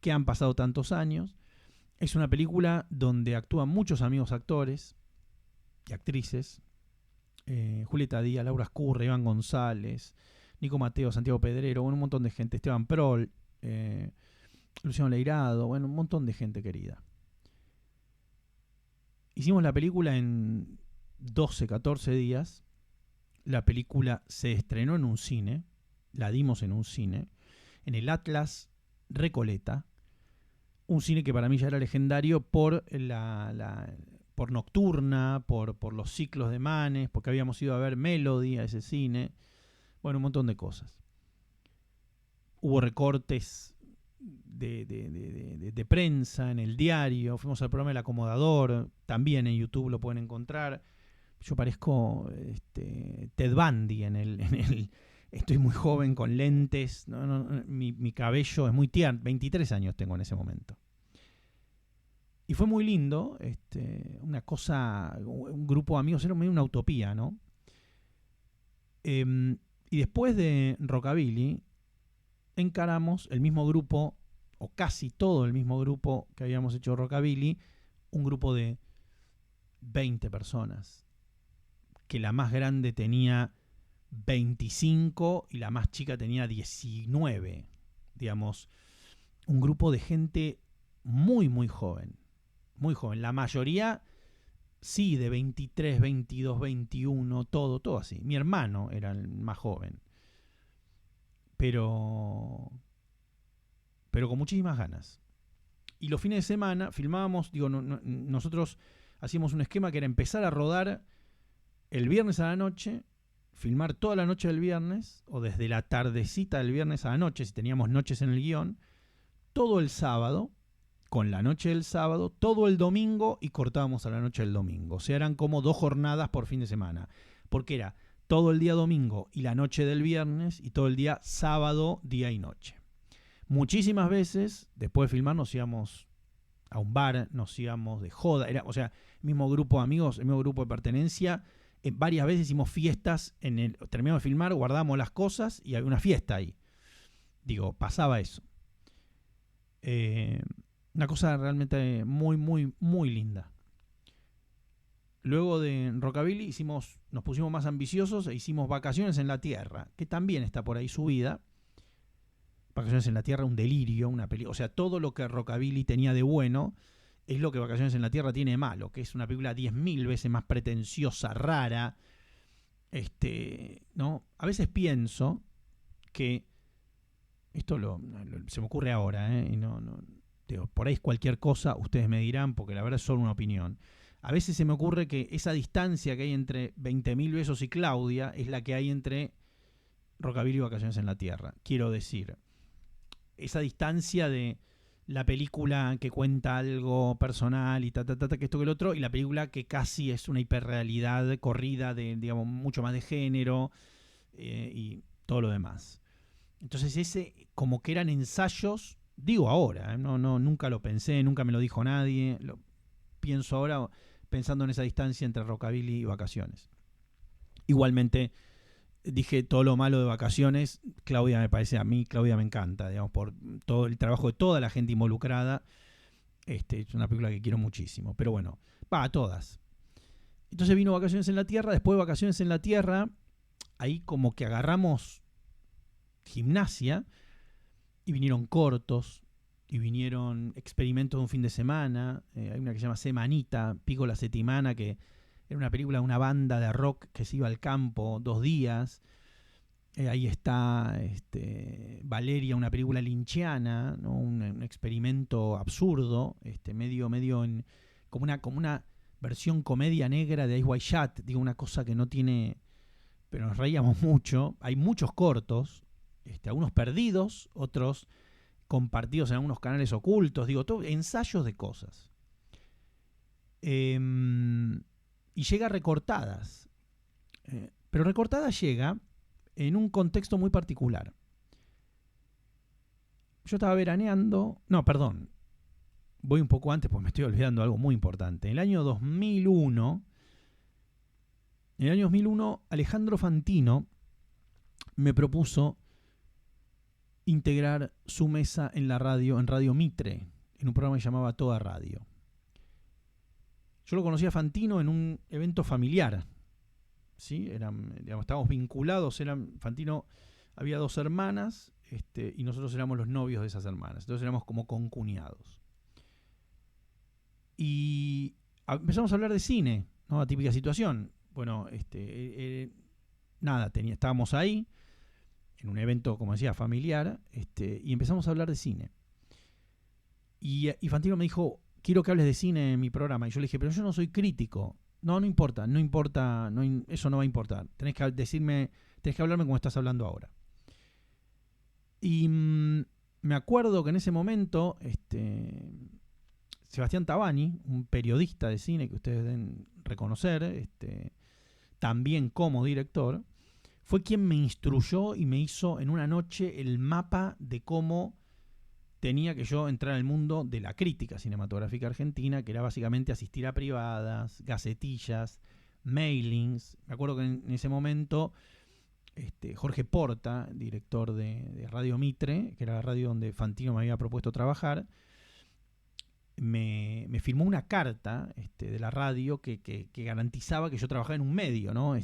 que han pasado tantos años. Es una película donde actúan muchos amigos actores y actrices. Julieta Díaz, Laura Escurra, Iván González, Nico Mateo, Santiago Pedrero, bueno, un montón de gente, Esteban Prol, Luciano Leirado, bueno, un montón de gente querida. Hicimos la película en 12, 14 días. La película se estrenó en un cine, la dimos en un cine, en el Atlas Recoleta, un cine que para mí ya era legendario por por Nocturna, por los ciclos de Manes, porque habíamos ido a ver Melody a ese cine, bueno, un montón de cosas. Hubo recortes de prensa en el diario, fuimos al programa El Acomodador, también en YouTube lo pueden encontrar. Yo parezco Ted Bundy en el estoy muy joven con lentes, mi cabello es muy tierno, 23 años tengo en ese momento. Y fue muy lindo, una cosa, un grupo de amigos, era medio una utopía, ¿no? Y después de Rockabilly, encaramos el mismo grupo, o casi todo el mismo grupo que habíamos hecho Rockabilly, un grupo de 20 personas, que la más grande tenía 25 y la más chica tenía 19, digamos, un grupo de gente muy, muy joven. Muy joven, la mayoría sí, de 23, 22, 21, todo así. Mi hermano era el más joven, pero con muchísimas ganas. Y los fines de semana filmábamos, nosotros hacíamos un esquema que era empezar a rodar el viernes a la noche, filmar toda la noche del viernes, o desde la tardecita del viernes a la noche, si teníamos noches en el guión, todo el sábado, con la noche del sábado, todo el domingo y cortábamos a la noche del domingo. O sea, eran como 2 jornadas por fin de semana. Porque era todo el día domingo y la noche del viernes y todo el día sábado, día y noche. Muchísimas veces, después de filmar, nos íbamos a un bar, nos íbamos de joda. O sea, el mismo grupo de amigos, el mismo grupo de pertenencia. Varias veces hicimos fiestas. Terminamos de filmar, guardamos las cosas y había una fiesta ahí. Pasaba eso. Una cosa realmente muy, muy, muy linda. Luego de Rockabilly nos pusimos más ambiciosos e hicimos Vacaciones en la Tierra, que también está por ahí subida. Vacaciones en la Tierra, un delirio, una película. O sea, todo lo que Rockabilly tenía de bueno es lo que Vacaciones en la Tierra tiene de malo, que es una película 10.000 veces más pretenciosa, rara. ¿No? A veces pienso que esto se me ocurre ahora, y por ahí es cualquier cosa, ustedes me dirán, porque la verdad es solo una opinión. A veces se me ocurre que esa distancia que hay entre 20.000 besos y Claudia es la que hay entre Rockabilly y Vacaciones en la Tierra. Quiero decir, esa distancia de la película que cuenta algo personal y que esto que el otro, y la película que casi es una hiperrealidad corrida de, mucho más de género y todo lo demás. Entonces ese, como que eran ensayos, digo ahora, nunca lo pensé, nunca me lo dijo nadie, lo pienso ahora pensando en esa distancia entre Rockabilly y Vacaciones. Igualmente dije todo lo malo de Vacaciones. Claudia me encanta, por todo el trabajo de toda la gente involucrada. Es una película que quiero muchísimo, pero bueno, a todas. Entonces vino Vacaciones en la Tierra. Después de Vacaciones en la Tierra, ahí como que agarramos Gimnasia y vinieron cortos y vinieron experimentos de un fin de semana. Hay una que se llama Semanita, Pico la Setimana, que Era una película de una banda de rock que se iba al campo 2 días. Ahí está Valeria, una película lynchiana, ¿no? Un experimento absurdo, medio como una versión comedia negra de Ice White Shut, digo, una cosa que no tiene, pero nos reíamos mucho. Hay muchos cortos, algunos perdidos, otros compartidos en algunos canales ocultos, digo, todo, ensayos de cosas. Y llega recortadas, pero recortadas llega en un contexto muy particular. Yo estaba veraneando, no, perdón, voy un poco antes porque me estoy olvidando algo muy importante. En el año 2001, Alejandro Fantino me propuso integrar su mesa en la radio, en Radio Mitre, en un programa que se llamaba Toda Radio. Yo lo conocí a Fantino en un evento familiar, ¿sí? Estábamos vinculados, Fantino había 2 hermanas, y nosotros éramos los novios de esas hermanas, entonces éramos como concuñados. Y empezamos a hablar de cine, ¿no? La típica situación. Bueno, estábamos ahí, en un evento, como decía, familiar, y empezamos a hablar de cine. Y Fantino me dijo, quiero que hables de cine en mi programa. Y yo le dije, pero yo no soy crítico. No importa, eso no va a importar. Tenés que hablarme como estás hablando ahora. Y me acuerdo que en ese momento, Sebastián Tabani, un periodista de cine que ustedes deben reconocer, también como director, fue quien me instruyó y me hizo en una noche el mapa de cómo tenía que yo entrar al mundo de la crítica cinematográfica argentina, que era básicamente asistir a privadas, gacetillas, mailings. Me acuerdo que en ese momento Jorge Porta, director de Radio Mitre, que era la radio donde Fantino me había propuesto trabajar, me firmó una carta de la radio que garantizaba que yo trabajaba en un medio, ¿no?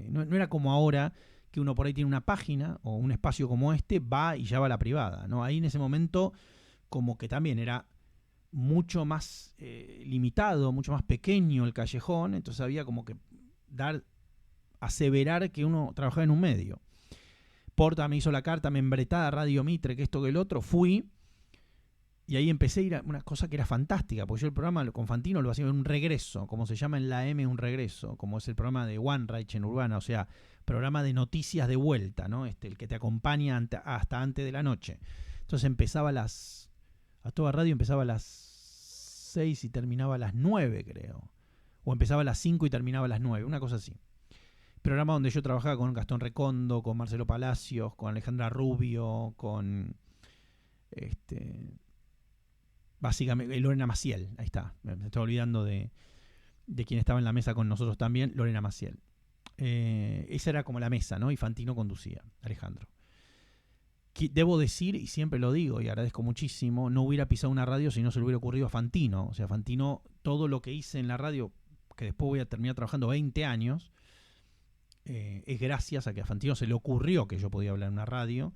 No era como ahora, que uno por ahí tiene una página o un espacio como va y ya va a la privada, ¿no? Ahí en ese momento como que también era mucho más limitado, mucho más pequeño el callejón, entonces había como que aseverar que uno trabajaba en un medio. Porta me hizo la carta, me embretada Radio Mitre, que esto que el otro, fui y ahí empecé a ir a una cosa que era fantástica, porque yo el programa con Fantino lo hacía en un regreso, como se llama en la M, un regreso, como es el programa de One Reich en Urbana, o sea, programa de noticias de vuelta, ¿no? El que te acompaña hasta antes de la noche. Entonces a Toda Radio empezaba a las 6 y terminaba a las 9, creo. O empezaba a las 5 y terminaba a las 9, una cosa así. Programa donde yo trabajaba con Gastón Recondo, con Marcelo Palacios, con Alejandra Rubio, con básicamente Lorena Maciel, ahí está, me estaba olvidando de quien estaba en la mesa con nosotros también, Lorena Maciel. Esa era como la mesa, ¿no? Y Fantino conducía, Alejandro. Debo decir, y siempre lo digo y agradezco muchísimo, no hubiera pisado una radio si no se le hubiera ocurrido a Fantino. O sea, Fantino, todo lo que hice en la radio, que después voy a terminar trabajando 20 años, es gracias a que a Fantino se le ocurrió que yo podía hablar en una radio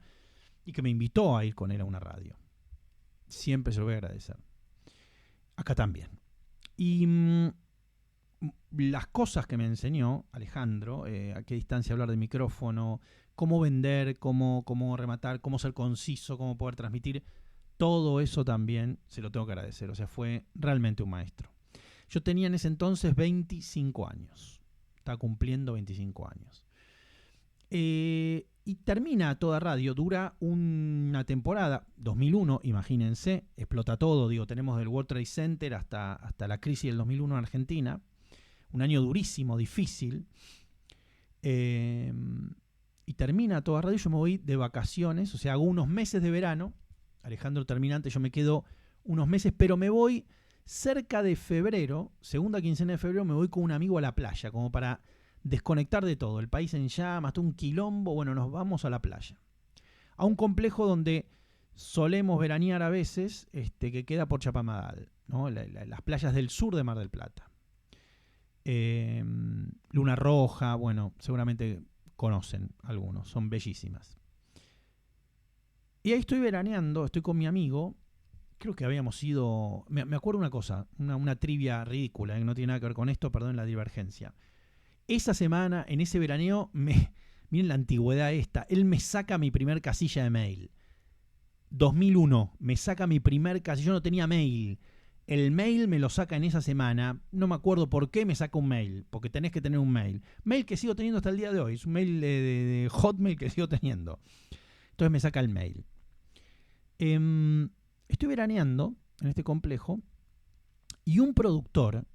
y que me invitó a ir con él a una radio. Siempre se lo voy a agradecer. Acá también. Y las cosas que me enseñó Alejandro, a qué distancia hablar de micrófono, cómo vender, cómo rematar, cómo ser conciso, cómo poder transmitir, todo eso también se lo tengo que agradecer. O sea, fue realmente un maestro. Yo tenía en ese entonces 25 años. Estaba cumpliendo 25 años. Y termina Toda Radio, dura una temporada, 2001, imagínense, explota todo, digo, tenemos del World Trade Center hasta la crisis del 2001 en Argentina, un año durísimo, difícil, y termina Toda Radio, yo me voy de vacaciones, o sea, hago unos meses de verano, Alejandro terminante, yo me quedo unos meses, pero me voy cerca de febrero, segunda quincena de febrero, me voy con un amigo a la playa, como para desconectar de todo, el país en llamas, todo un quilombo, bueno, nos vamos a la playa. A un complejo donde solemos veranear a veces, que queda por Chapamadal, ¿no? Las playas del sur de Mar del Plata. Luna Roja, bueno, seguramente conocen algunos, son bellísimas. Y ahí estoy veraneando, estoy con mi amigo, creo que habíamos ido... Me acuerdo una cosa, una trivia ridícula, que no tiene nada que ver con esto, perdón la divergencia. Esa semana, en ese veraneo, miren la antigüedad esta, él me saca mi primer casilla de mail. 2001, me saca mi primer casilla, yo no tenía mail. El mail me lo saca en esa semana, no me acuerdo por qué me saca un mail, porque tenés que tener un mail. Mail que sigo teniendo hasta el día de hoy, es un mail de Hotmail que sigo teniendo. Entonces me saca el mail. Estoy veraneando en este complejo y un productor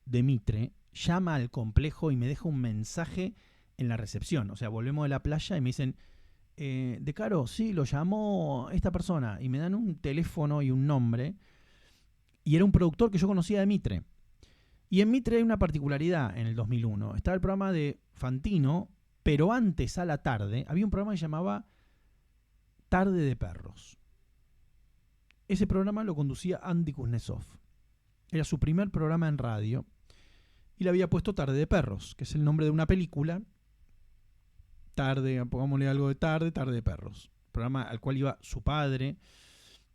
de Mitre llama al complejo y me deja un mensaje en la recepción. O sea, volvemos de la playa y me dicen, De Caro, sí, lo llamó esta persona. Y me dan un teléfono y un nombre. Y era un productor que yo conocía de Mitre. Y en Mitre hay una particularidad en el 2001. Estaba el programa de Fantino, pero antes, a la tarde, había un programa que se llamaba Tarde de Perros. Ese programa lo conducía Andy Kuznetsov. Era su primer programa en radio. Y le había puesto Tarde de Perros, que es el nombre de una película. Tarde, pongámosle algo de Tarde de Perros. Programa al cual iba su padre,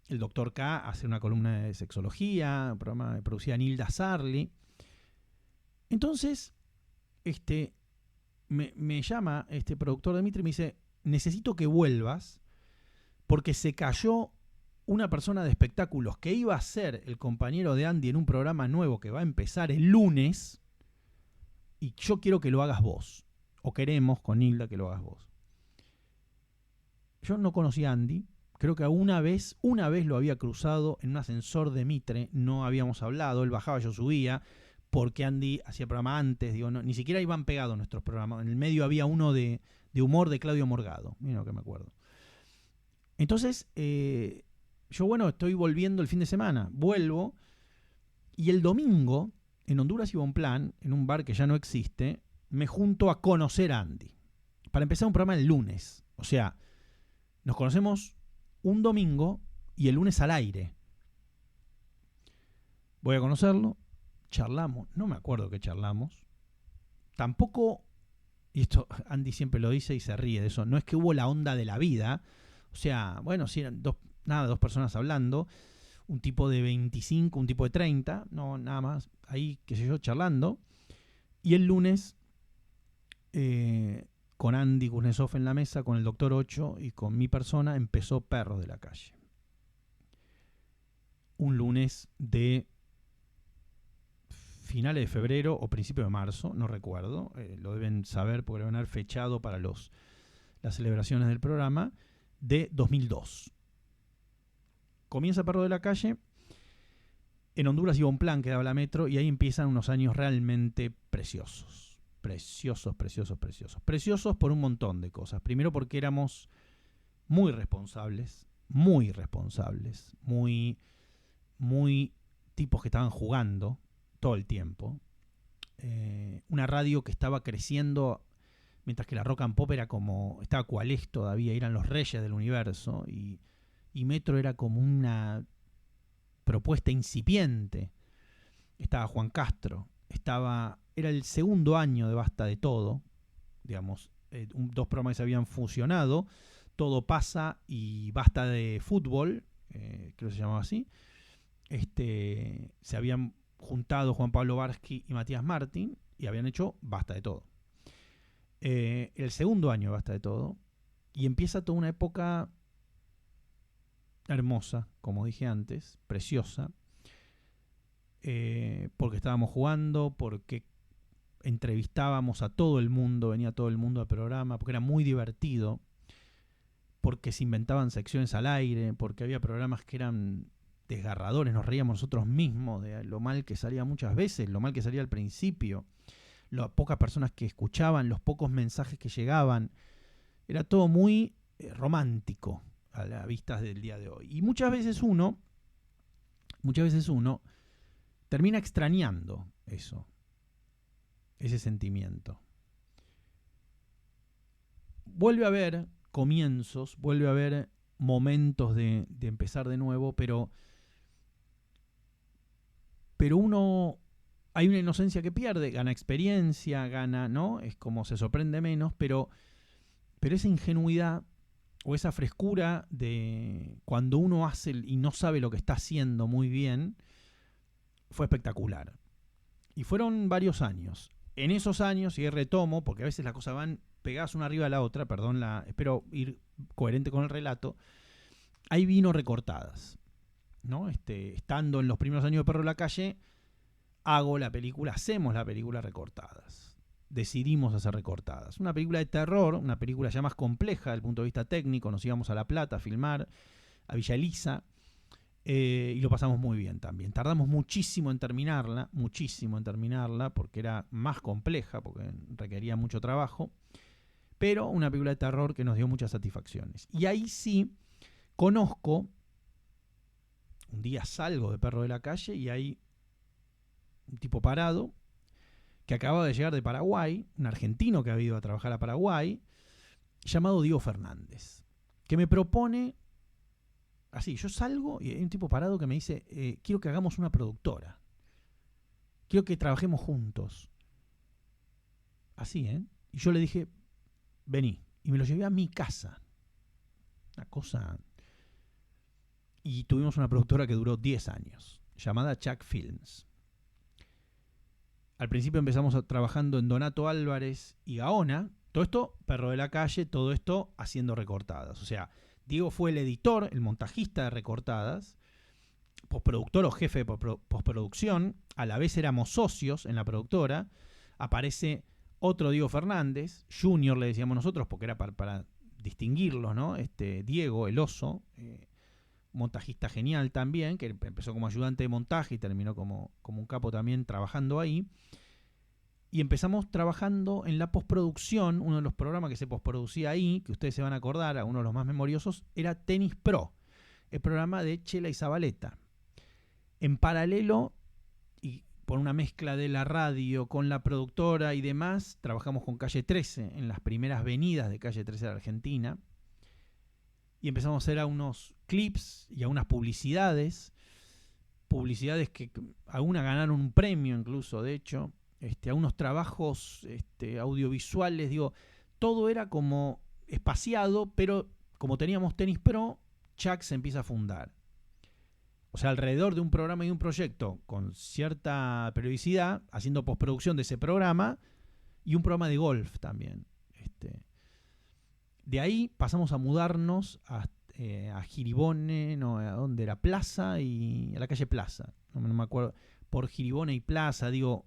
el Dr. K, a hacer una columna de sexología, un programa que producía Nilda Sarli. Entonces, me llama este productor de Mitre y me dice, necesito que vuelvas porque se cayó una persona de espectáculos que iba a ser el compañero de Andy en un programa nuevo que va a empezar el lunes y yo quiero que lo hagas vos. O queremos con Nilda que lo hagas vos. Yo no conocía a Andy. Creo que una vez lo había cruzado en un ascensor de Mitre. No habíamos hablado. Él bajaba, yo subía. Porque Andy hacía programa antes. Digo, no, ni siquiera iban pegados nuestros programas. En el medio había uno de humor de Claudio Morgado. Mira lo que me acuerdo. Entonces, yo, estoy volviendo el fin de semana. Vuelvo. Y el domingo, en Honduras y Bonplan, en un bar que ya no existe, me junto a conocer a Andy. Para empezar un programa el lunes. O sea, nos conocemos un domingo y el lunes al aire. Voy a conocerlo, charlamos, no me acuerdo qué charlamos. Tampoco, y esto Andy siempre lo dice y se ríe de eso, no es que hubo la onda de la vida. O sea, bueno, sí eran dos personas hablando, un tipo de 25, un tipo de 30, no, nada más, ahí, qué sé yo, charlando. Y el lunes, con Andy Kuznetsov en la mesa, con el Dr. Ocho y con mi persona, empezó Perros de la Calle. Un lunes de finales de febrero o principio de marzo, no recuerdo, lo deben saber porque lo deben haber fechado para las celebraciones del programa, de 2002. Comienza Perros de la Calle, en Honduras y Bonplan quedaba la metro, y ahí empiezan unos años realmente preciosos. Preciosos por un montón de cosas. Primero porque éramos muy responsables, muy tipos que estaban jugando todo el tiempo. Una radio que estaba creciendo, mientras que la rock and pop estaba Cualés todavía, eran los reyes del universo, y Metro era como una propuesta incipiente. Estaba Juan Castro, era el segundo año de Basta de Todo, digamos, dos programas que se habían fusionado, Todo Pasa y Basta de Fútbol, creo que se llamaba así. Se habían juntado Juan Pablo Barsky y Matías Martín y habían hecho Basta de Todo. El segundo año de Basta de Todo, y empieza toda una época hermosa, como dije antes, preciosa, porque estábamos jugando, porque entrevistábamos a todo el mundo, venía todo el mundo al programa, porque era muy divertido, porque se inventaban secciones al aire, porque había programas que eran desgarradores, nos reíamos nosotros mismos de lo mal que salía muchas veces, lo mal que salía al principio, las pocas personas que escuchaban, los pocos mensajes que llegaban. Era todo muy romántico a la vista del día de hoy. Y muchas veces uno termina extrañando eso, ese sentimiento. Vuelve a haber comienzos, vuelve a haber momentos de empezar de nuevo, pero uno, hay una inocencia que pierde, gana experiencia, ¿no? Es como se sorprende menos, pero esa ingenuidad o esa frescura de cuando uno hace y no sabe lo que está haciendo muy bien, fue espectacular. Y fueron varios años. En esos años, y retomo, porque a veces las cosas van pegadas una arriba de la otra, perdón, espero ir coherente con el relato, ahí vino Recortadas, ¿no? Estando en los primeros años de Perro de la Calle, hacemos la película Recortadas. Decidimos hacer Recortadas. Una película de terror, una película ya más compleja desde el punto de vista técnico. Nos íbamos a La Plata a filmar, a Villa Elisa, y lo pasamos muy bien también. Tardamos muchísimo en terminarla, porque era más compleja, porque requería mucho trabajo, pero una película de terror que nos dio muchas satisfacciones. Y ahí sí conozco, un día salgo de Perro de la Calle y hay un tipo parado que acababa de llegar de Paraguay, un argentino que había ido a trabajar a Paraguay, llamado Diego Fernández, que me propone, así, yo salgo y hay un tipo parado que me dice, quiero que hagamos una productora, quiero que trabajemos juntos. Así, ¿eh? Y yo le dije, vení, y me lo llevé a mi casa. Una cosa. Y tuvimos una productora que duró 10 años, llamada Chuck Films. Al principio empezamos trabajando en Donato Álvarez y Gaona. Todo esto, Perro de la Calle, todo esto haciendo Recortadas. O sea, Diego fue el editor, el montajista de Recortadas, postproductor o jefe de postproducción. A la vez éramos socios en la productora. Aparece otro Diego Fernández, Junior le decíamos nosotros, porque era para distinguirlos, ¿no? Diego, el oso, montajista genial también, que empezó como ayudante de montaje y terminó como un capo también trabajando ahí. Y empezamos trabajando en la postproducción. Uno de los programas que se postproducía ahí, que ustedes se van a acordar, uno de los más memoriosos, era Tenis Pro, el programa de Chela y Zabaleta. En paralelo, y por una mezcla de la radio con la productora y demás, trabajamos con Calle 13, en las primeras venidas de Calle 13 de Argentina. Y empezamos a hacer a unos clips y a unas publicidades que algunas ganaron un premio incluso, de hecho, a unos trabajos audiovisuales, digo, todo era como espaciado, pero como teníamos Tenis Pro, Chuck se empieza a fundar. O sea, alrededor de un programa y un proyecto con cierta periodicidad, haciendo postproducción de ese programa y un programa de golf también. De ahí pasamos a mudarnos a Giribone, no, ¿a dónde era? Plaza y a la calle Plaza, no me acuerdo, por Giribone y Plaza, digo,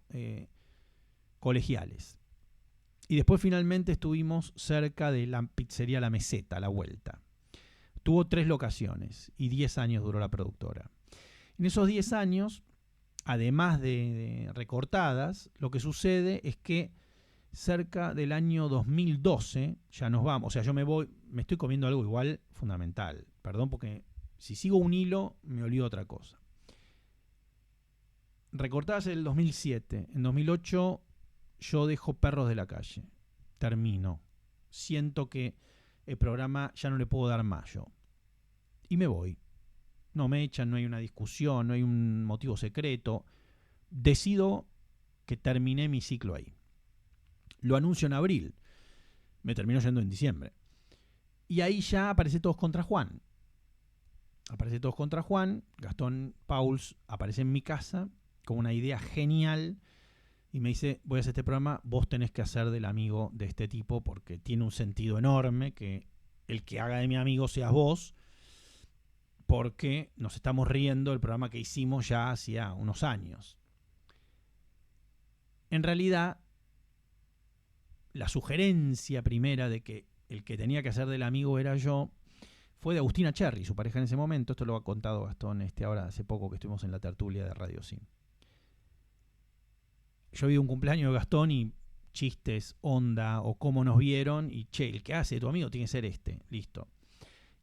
colegiales. Y después finalmente estuvimos cerca de la pizzería La Meseta, a la vuelta. Tuvo 3 locaciones y 10 años duró la productora. En esos 10 años, además de Recortadas, lo que sucede es que cerca del año 2012 ya nos vamos. O sea, yo me estoy comiendo algo igual fundamental. Perdón, porque si sigo un hilo me olvido otra cosa. Recortadas el 2007. En 2008 yo dejo Perros de la Calle. Termino. Siento que el programa ya no le puedo dar más yo. Y me voy. No me echan, no hay una discusión, no hay un motivo secreto. Decido que terminé mi ciclo ahí. Lo anuncio en abril. Me termino yendo en diciembre. Y ahí ya aparece Todos contra Juan. Gastón Pauls aparece en mi casa con una idea genial y me dice, voy a hacer este programa, vos tenés que hacer del amigo de este tipo porque tiene un sentido enorme que el que haga de mi amigo seas vos, porque nos estamos riendo del programa que hicimos ya hacía unos años. En realidad, la sugerencia primera de que el que tenía que hacer del amigo era yo fue de Agustina Cherry, su pareja en ese momento. Esto lo ha contado Gastón ahora hace poco que estuvimos en la tertulia de Radio Sim. Yo vi un cumpleaños de Gastón y chistes, onda o cómo nos vieron y che, el que hace de tu amigo tiene que ser listo.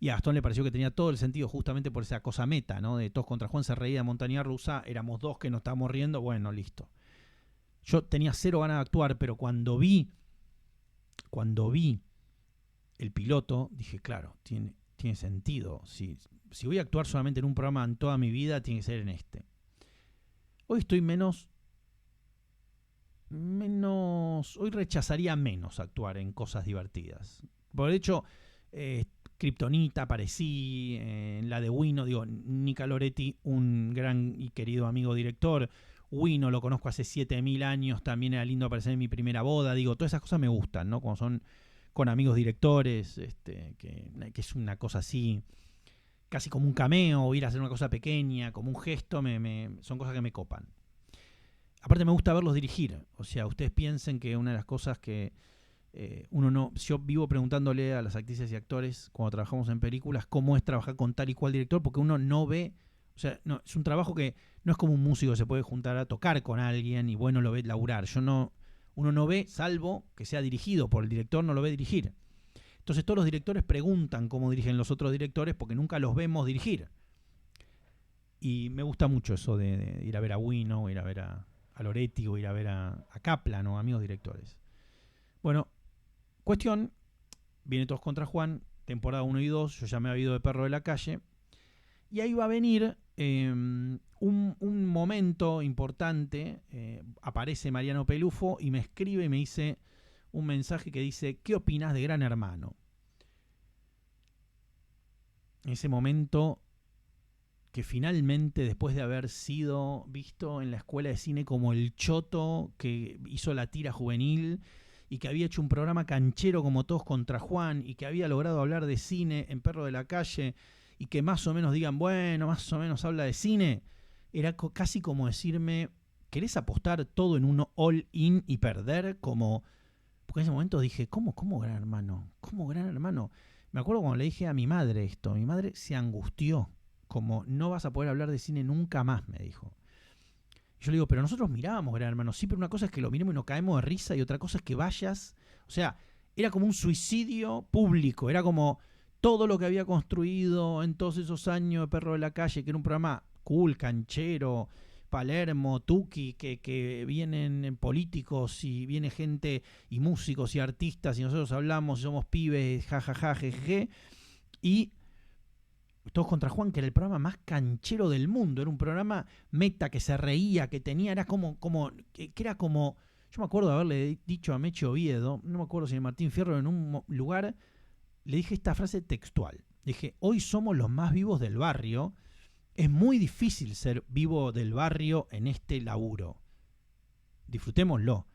Y a Gastón le pareció que tenía todo el sentido justamente por esa cosa meta, ¿no? De Todos contra Juan, se reía de Montaña Rusa, éramos 2 que nos estábamos riendo, bueno, listo. Yo tenía 0 ganas de actuar, pero cuando vi el piloto, dije, claro, tiene sentido. Si voy a actuar solamente en un programa en toda mi vida, tiene que ser en este. Hoy estoy hoy rechazaría menos actuar en cosas divertidas. Por hecho, Kryptonita aparecí, en la de Wino, digo, Nica Loretti, un gran y querido amigo director. Wino lo conozco hace 7000 años, también era lindo aparecer en mi primera boda. Digo, todas esas cosas me gustan, ¿no? Como son con amigos directores, que es una cosa así, casi como un cameo, o ir a hacer una cosa pequeña, como un gesto, son cosas que me copan. Aparte me gusta verlos dirigir. O sea, ustedes piensen que una de las cosas que uno no... Yo vivo preguntándole a las actrices y actores cuando trabajamos en películas cómo es trabajar con tal y cual director, porque uno no ve... O sea, no, es un trabajo que no es como un músico que se puede juntar a tocar con alguien y bueno, lo ve laburar. Uno no ve, salvo que sea dirigido por el director, no lo ve dirigir. Entonces todos los directores preguntan cómo dirigen los otros directores porque nunca los vemos dirigir. Y me gusta mucho eso de ir a ver a Wino, ir a ver a Loretti, o ir a ver a Kaplan, o amigos directores. Bueno, cuestión, viene Todos contra Juan, temporada 1 y 2, yo ya me había ido de Perro de la Calle, y ahí va a venir un momento importante. Aparece Mariano Pelufo y me escribe y me dice un mensaje que dice: ¿qué opinás de Gran Hermano? En ese momento que finalmente, después de haber sido visto en la escuela de cine como el choto que hizo la tira juvenil y que había hecho un programa canchero como Todos contra Juan y que había logrado hablar de cine en Perro de la Calle y que más o menos digan, bueno, más o menos habla de cine, era casi como decirme, ¿querés apostar todo en uno all-in y perder? Porque en ese momento dije, ¿cómo Gran Hermano? ¿Cómo Gran Hermano? Me acuerdo cuando le dije a mi madre esto, mi madre se angustió, como no vas a poder hablar de cine nunca más, me dijo. Y yo le digo, pero nosotros mirábamos Gran Hermano, sí, pero una cosa es que lo miremos y nos caemos de risa y otra cosa es que vayas, o sea, era como un suicidio público, era como todo lo que había construido en todos esos años de Perro de la Calle, que era un programa cool, canchero, Palermo, Tuki, que vienen políticos y viene gente y músicos y artistas y nosotros hablamos y somos pibes, jajaja, jeje, y Todos contra Juan, que era el programa más canchero del mundo, era un programa meta que se reía, que tenía, era que era como, yo me acuerdo de haberle dicho a Meche Oviedo, no me acuerdo si en Martín Fierro, en un lugar, le dije esta frase textual, dije, hoy somos los más vivos del barrio, es muy difícil ser vivo del barrio en este laburo, disfrutémoslo,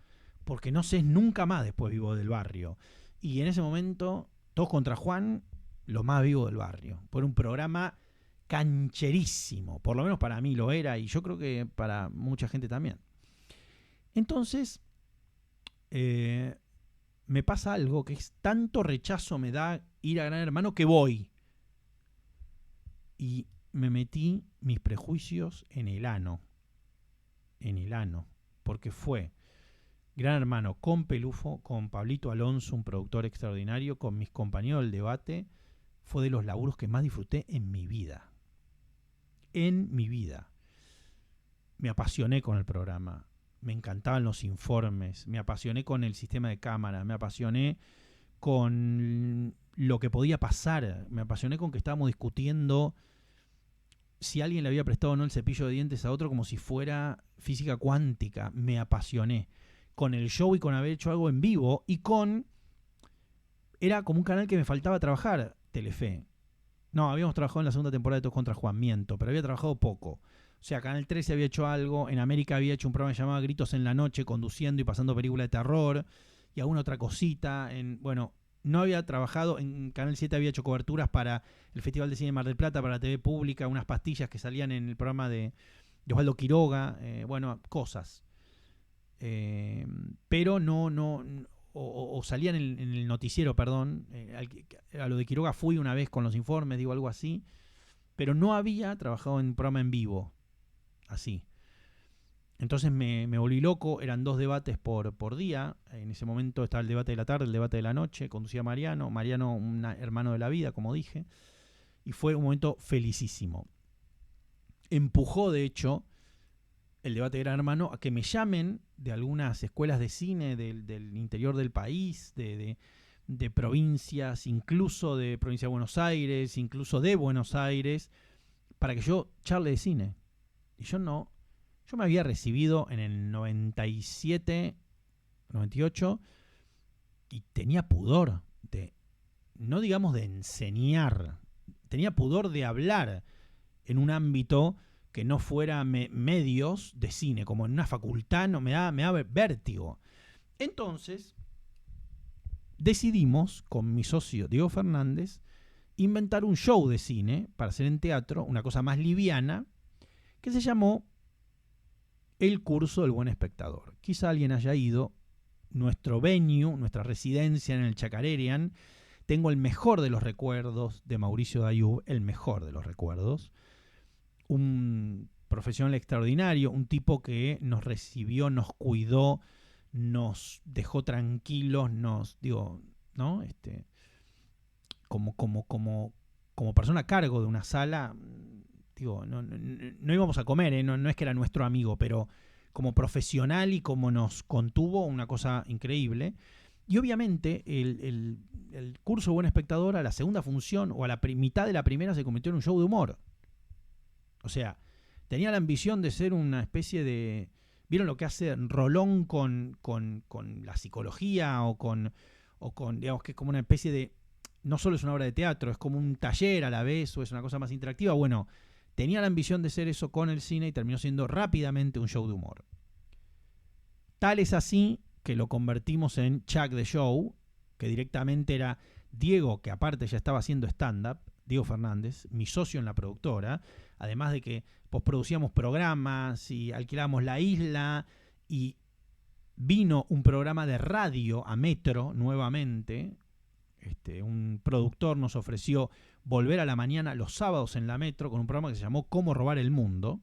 porque no sé nunca más después vivo del barrio, y en ese momento, Todos contra Juan, lo más vivo del barrio, por un programa cancherísimo, por lo menos para mí lo era, y yo creo que para mucha gente también. Entonces, me pasa algo que es tanto rechazo me da ir a Gran Hermano que voy. Y me metí mis prejuicios en el ano, porque fue Gran Hermano con Pelufo, con Pablito Alonso, un productor extraordinario, con mis compañeros del debate. Fue de los laburos que más disfruté en mi vida. En mi vida. Me apasioné con el programa. Me encantaban los informes. Me apasioné con el sistema de cámara. Me apasioné con lo que podía pasar. Me apasioné con que estábamos discutiendo si alguien le había prestado o no el cepillo de dientes a otro como si fuera física cuántica. Me apasioné. Con el show y con haber hecho algo en vivo y era como un canal que me faltaba trabajar. Telefe. No, habíamos trabajado en la segunda temporada de Todos contra Juan, miento, pero había trabajado poco. O sea, Canal 13 había hecho algo, en América había hecho un programa llamado Gritos en la Noche, conduciendo y pasando películas de terror, y alguna otra cosita. Bueno, no había trabajado, en Canal 7 había hecho coberturas para el Festival de Cine de Mar del Plata, para la TV Pública, unas pastillas que salían en el programa de Osvaldo Quiroga, bueno, cosas. Pero no o salían en el noticiero, perdón, a lo de Quiroga fui una vez con los informes, digo algo así, pero no había trabajado en un programa en vivo, así. Entonces me volví loco, eran 2 debates por día, en ese momento estaba el debate de la tarde, el debate de la noche, conducía Mariano, un hermano de la vida, como dije, y fue un momento felicísimo. Empujó, de hecho, el debate de Gran Hermano a que me llamen de algunas escuelas de cine del interior del país, de provincias, incluso de provincia de Buenos Aires, incluso de Buenos Aires, para que yo charle de cine. Y yo me había recibido en el 97, 98, y tenía pudor no digamos de enseñar, tenía pudor de hablar en un ámbito que no fuera medios de cine, como en una facultad, no me da vértigo. Entonces, decidimos, con mi socio Diego Fernández, inventar un show de cine para hacer en teatro, una cosa más liviana, que se llamó El Curso del Buen Espectador. Quizá alguien haya ido. Nuestro venue, nuestra residencia en el Chacarerian, tengo el mejor de los recuerdos de Mauricio Dayub, el mejor de los recuerdos. Un profesional extraordinario, un tipo que nos recibió, nos cuidó, nos dejó tranquilos, ¿no? Como persona a cargo de una sala, no íbamos a comer, no es que era nuestro amigo, pero como profesional y como nos contuvo, una cosa increíble. Y obviamente el curso Buen Espectador, a la segunda función o a la mitad de la primera, se convirtió en un show de humor. O sea, tenía la ambición de ser una especie de... ¿Vieron lo que hace Rolón con la psicología o con, digamos, que es como una especie de... No solo es una obra de teatro, es como un taller a la vez o es una cosa más interactiva. Bueno, tenía la ambición de ser eso con el cine y terminó siendo rápidamente un show de humor. Tal es así que lo convertimos en Chuck the Show, que directamente era Diego, que aparte ya estaba haciendo stand-up, Diego Fernández, mi socio en la productora, además de que postproducíamos programas y alquilábamos la isla, y vino un programa de radio a Metro nuevamente. Un productor nos ofreció volver a la mañana los sábados en la Metro con un programa que se llamó Cómo robar el mundo.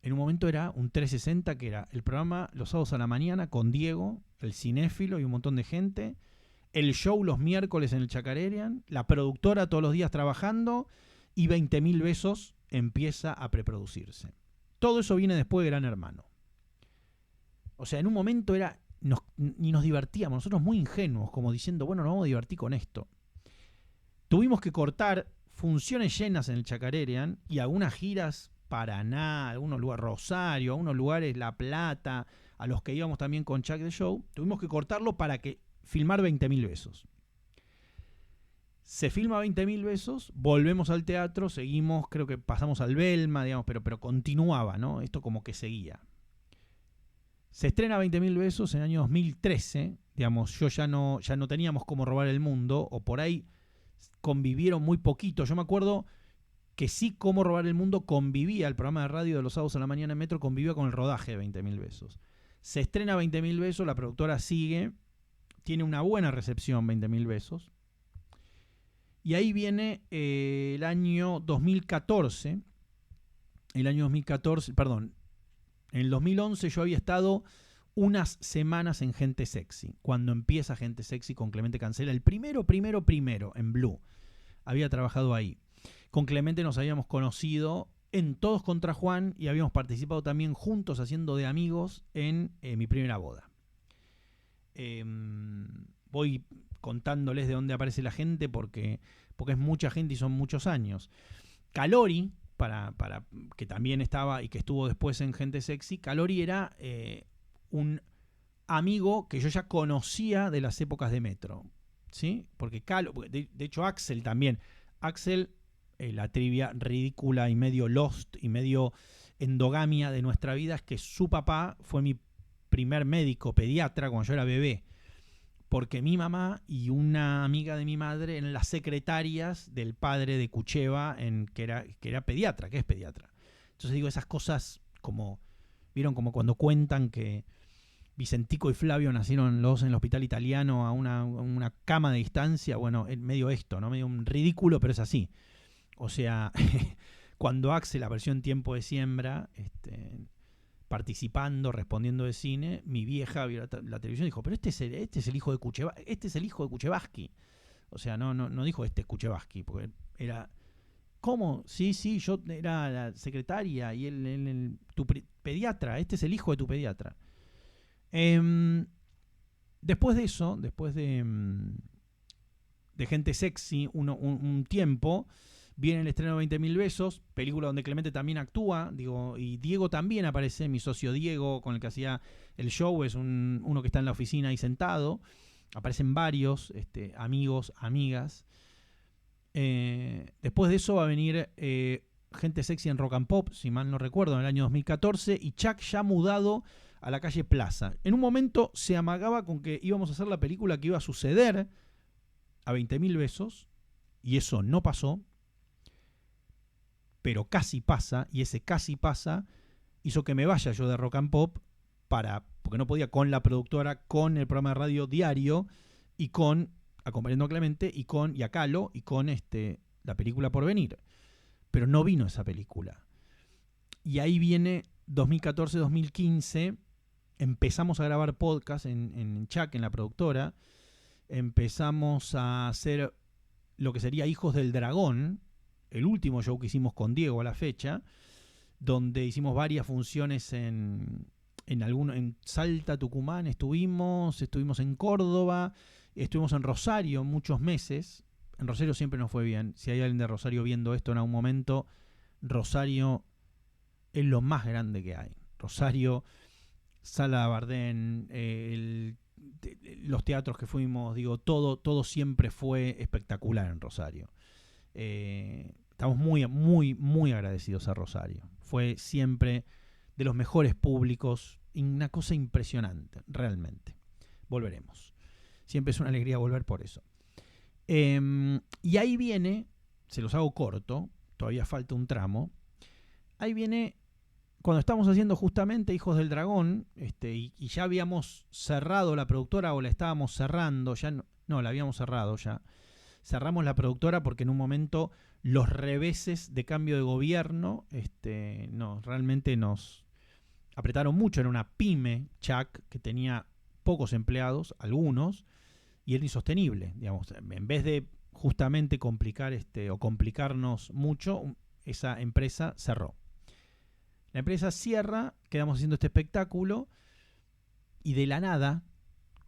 En un momento era un 360, que era el programa los sábados a la mañana con Diego, el cinéfilo y un montón de gente. El show los miércoles en el Chacarerian. La productora todos los días trabajando. Y 20.000 besos empieza a preproducirse. Todo eso viene después de Gran Hermano. O sea, en un momento era... ni nos divertíamos, nosotros muy ingenuos, como diciendo, bueno, nos vamos a divertir con esto. Tuvimos que cortar funciones llenas en el Chacarerian y algunas giras, Paraná, algunos lugares, Rosario, algunos lugares, La Plata, a los que íbamos también con Chuck the Show. Tuvimos que cortarlo para que filmar 20.000 besos. Se filma 20.000 besos, volvemos al teatro, seguimos, creo que pasamos al Belma, digamos, pero continuaba, ¿no? Esto como que seguía. Se estrena 20.000 besos en el año 2013, digamos, ya no teníamos Cómo robar el mundo, o por ahí convivieron muy poquito. Yo me acuerdo que sí, Cómo robar el mundo convivía, el programa de radio de los sábados a la mañana en Metro convivía con el rodaje de 20.000 besos. Se estrena 20.000 besos, la productora sigue, tiene una buena recepción 20.000 besos. Y ahí viene el año 2014. En el 2011 yo había estado unas semanas en Gente Sexy, cuando empieza Gente Sexy con Clemente Cancela, el primero en Blue. Había trabajado ahí. Con Clemente nos habíamos conocido en Todos contra Juan y habíamos participado también juntos haciendo de amigos en Mi Primera Boda. Voy contándoles de dónde aparece la gente porque es mucha gente y son muchos años. Calori, para que también estaba y que estuvo después en Gente Sexy, Calori era un amigo que yo ya conocía de las épocas de Metro, ¿sí? Porque de hecho Axel también. Axel, la trivia ridícula y medio lost y medio endogamia de nuestra vida es que su papá fue mi primer médico pediatra cuando yo era bebé. Porque mi mamá y una amiga de mi madre eran las secretarias del padre de Kucheva, que era pediatra, que es pediatra. Entonces digo, esas cosas como, ¿vieron? Como cuando cuentan que Vicentico y Flavio nacieron los en el hospital italiano a una cama de distancia. Bueno, medio esto, ¿no? Medio un ridículo, pero es así. O sea, cuando Axel apareció en Tiempo de Siembra, participando, respondiendo de cine, mi vieja vio la televisión y dijo, pero este es el hijo de Kuchevaski, este es el hijo de Kuchevaski. O sea, no dijo este es Kuchevaski, porque era, ¿cómo? Sí, yo era la secretaria y tu pediatra, este es el hijo de tu pediatra. Después de eso, después de Gente Sexy, un tiempo, viene el estreno de 20.000 besos, película donde Clemente también actúa, y Diego también aparece, mi socio Diego, con el que hacía el show, es uno que está en la oficina ahí sentado. aparecen varios amigos, amigas. Después de eso va a venir Gente Sexy en Rock and Pop, si mal no recuerdo, en el año 2014, y Chuck ya mudado a la calle Plaza. En un momento se amagaba con que íbamos a hacer la película que iba a suceder a 20.000 besos, y eso no pasó, pero casi pasa, y ese casi pasa hizo que me vaya yo de Rock and Pop porque no podía con la productora, con el programa de radio diario, y con acompañando a Clemente, y a Calo, y con la película por venir. Pero no vino esa película. Y ahí viene 2014-2015, empezamos a grabar podcast en Chuck, en la productora, empezamos a hacer lo que sería Hijos del Dragón, el último show que hicimos con Diego a la fecha, donde hicimos varias funciones en Salta, Tucumán, estuvimos en Córdoba, estuvimos en Rosario muchos meses. En Rosario siempre nos fue bien. Si hay alguien de Rosario viendo esto en algún momento, Rosario es lo más grande que hay. Rosario, Sala Bardén, los teatros que fuimos, digo, todo siempre fue espectacular en Rosario. Estamos muy, muy, muy agradecidos a Rosario. Fue siempre de los mejores públicos, una cosa impresionante, realmente. Volveremos. Siempre es una alegría volver por eso. Y ahí viene, se los hago corto, todavía falta un tramo. Ahí viene cuando estamos haciendo justamente Hijos del Dragón, y ya habíamos cerrado la productora, o la estábamos cerrando, ya no, la habíamos cerrado ya. Cerramos la productora porque en un momento los reveses de cambio de gobierno realmente nos apretaron mucho. Era una pyme, Chuck, que tenía pocos empleados, algunos, y era insostenible, digamos. En vez de justamente complicar o complicarnos mucho, esa empresa cerró. La empresa cierra, quedamos haciendo este espectáculo, y de la nada,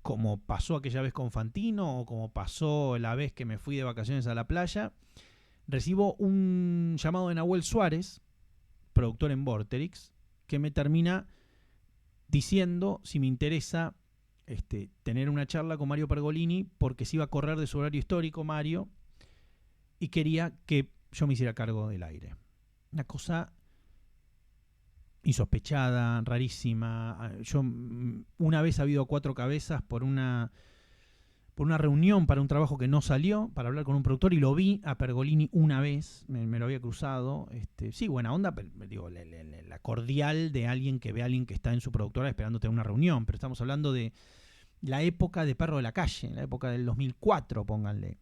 como pasó aquella vez con Fantino, o como pasó la vez que me fui de vacaciones a la playa, recibo un llamado de Nahuel Suárez, productor en Vorterix, que me termina diciendo si me interesa tener una charla con Mario Pergolini, porque se iba a correr de su horario histórico Mario, y quería que yo me hiciera cargo del aire. Una cosa insospechada, rarísima. Yo una vez ha habido 4 cabezas por una reunión para un trabajo que no salió, para hablar con un productor, y lo vi a Pergolini una vez, me lo había cruzado. Sí, buena onda, pero digo, la cordial de alguien que ve a alguien que está en su productora esperando tener una reunión, pero estamos hablando de la época de Perro de la Calle, la época del 2004, pónganle.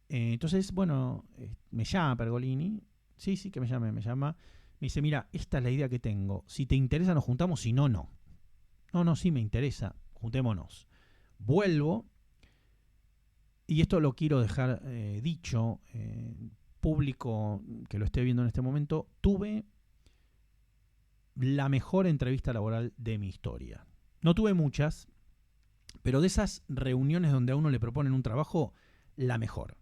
Entonces, bueno, me llama Pergolini, sí, que me llama, me dice, mira, esta es la idea que tengo, si te interesa nos juntamos, si no, no. No, sí me interesa, juntémonos. Vuelvo, y esto lo quiero dejar dicho, público que lo esté viendo en este momento, tuve la mejor entrevista laboral de mi historia. No tuve muchas, pero de esas reuniones donde a uno le proponen un trabajo, la mejor.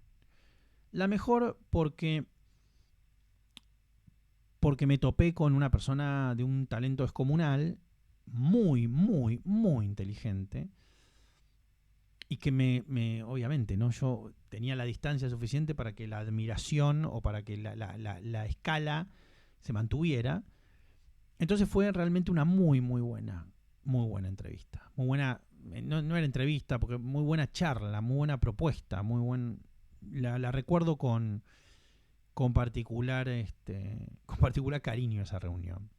La mejor porque me topé con una persona de un talento descomunal, muy, muy, muy inteligente, y que obviamente, ¿no? Yo tenía la distancia suficiente para que la admiración o para que la escala se mantuviera. Entonces fue realmente una muy, muy buena entrevista. Muy buena, no era entrevista, porque muy buena charla, muy buena propuesta, la recuerdo con particular cariño esa reunión.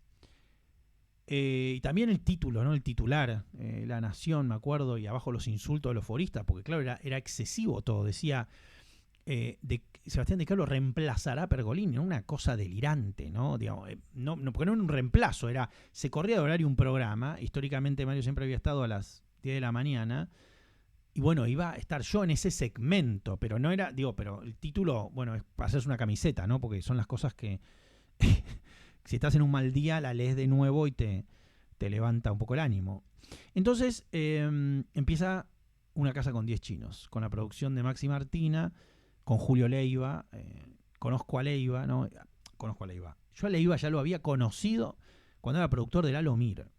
Y también el título, ¿no? El titular, La Nación, me acuerdo, y abajo los insultos de los foristas, porque claro, era excesivo todo. Decía, Sebastián de Carlo reemplazará a Pergolini, ¿no? Una cosa delirante, ¿no? Digamos, porque no era un reemplazo, se corría de horario un programa. Históricamente Mario siempre había estado a las 10 de la mañana, y bueno, iba a estar yo en ese segmento, pero no era, pero el título, bueno, es para hacerse una camiseta, ¿no? Porque son las cosas que si estás en un mal día la lees de nuevo y te levanta un poco el ánimo. Entonces empieza Una casa con 10 chinos, con la producción de Maxi Martina, con Julio Leiva. Conozco a Leiva, ¿no? Conozco a Leiva. Yo a Leiva ya lo había conocido cuando era productor de Lalo Mir,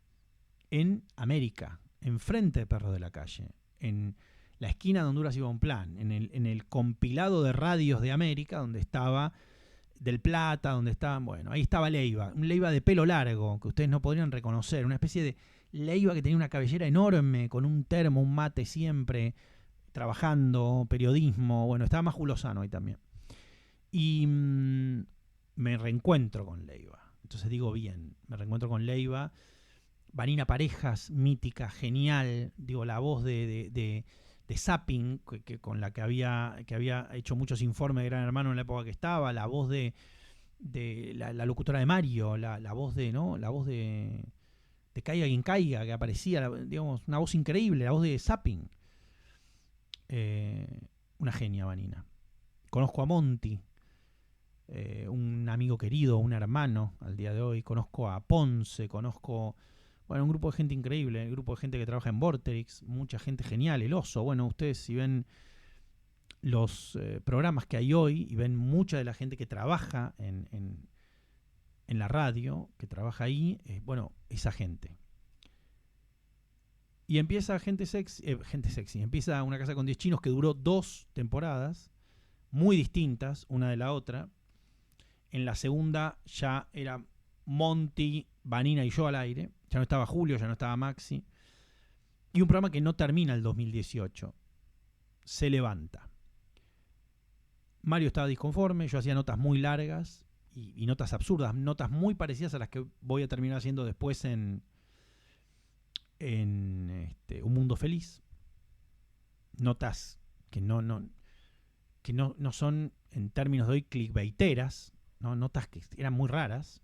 en América, enfrente de Perros de la Calle, en la esquina de Honduras y Bonpland, en el compilado de radios de América, donde estaba Del Plata, donde estaban, bueno, ahí estaba Leiva, un Leiva de pelo largo, que ustedes no podrían reconocer, una especie de Leiva que tenía una cabellera enorme, con un termo, un mate siempre, trabajando, periodismo, bueno, estaba más Julosano ahí también. Y me reencuentro con Leiva, entonces digo bien, me reencuentro con Leiva. Vanina Parejas, mítica, genial, digo, la voz de Zapping, con la que había hecho muchos informes de Gran Hermano en la época que estaba, la voz de la locutora de Mario, la voz de, ¿no? La voz de Caiga quien caiga, que aparecía, digamos, una voz increíble, la voz de Zapping. Una genia, Vanina. Conozco a Monty, un amigo querido, un hermano al día de hoy. Conozco a Ponce, conozco, bueno, un grupo de gente increíble, un grupo de gente que trabaja en Vorterix, mucha gente genial, el Oso. Bueno, ustedes si ven los programas que hay hoy y ven mucha de la gente que trabaja en la radio, que trabaja ahí, bueno, esa gente. Y empieza Gente Sexy, empieza Una Casa con 10 Chinos, que duró 2 temporadas, muy distintas una de la otra. En la segunda ya era Monty, Vanina y yo al aire. Ya no estaba Julio, ya no estaba Maxi. Y un programa que no termina el 2018. Se levanta. Mario estaba disconforme, yo hacía notas muy largas y notas absurdas, notas muy parecidas a las que voy a terminar haciendo después en Un Mundo Feliz. Notas que no son, en términos de hoy, clickbaiteras, ¿no? Notas que eran muy raras.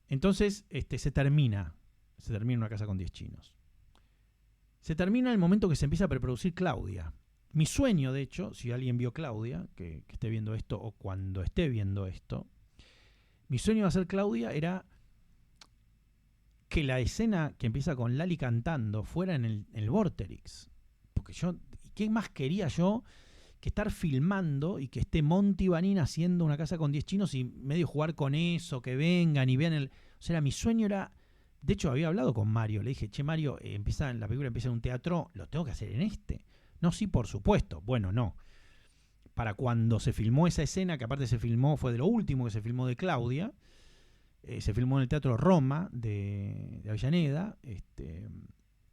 Entonces se termina Una Casa con 10 Chinos. Se termina el momento que se empieza a preproducir Claudia. Mi sueño, de hecho, si alguien vio Claudia, que esté viendo esto o cuando esté viendo esto, mi sueño de hacer Claudia era que la escena que empieza con Lali cantando fuera en el Vorterix. Porque ¿qué más quería yo que estar filmando y que esté Monty Vanina haciendo Una Casa con 10 Chinos y medio jugar con eso, que vengan y vean O sea, mi sueño era... De hecho, había hablado con Mario. Le dije, che, Mario, la película empieza en un teatro, lo tengo que hacer en este. No, sí, por supuesto. Bueno, no. Para cuando se filmó esa escena, que aparte fue de lo último que se filmó de Claudia, se filmó en el Teatro Roma de Avellaneda.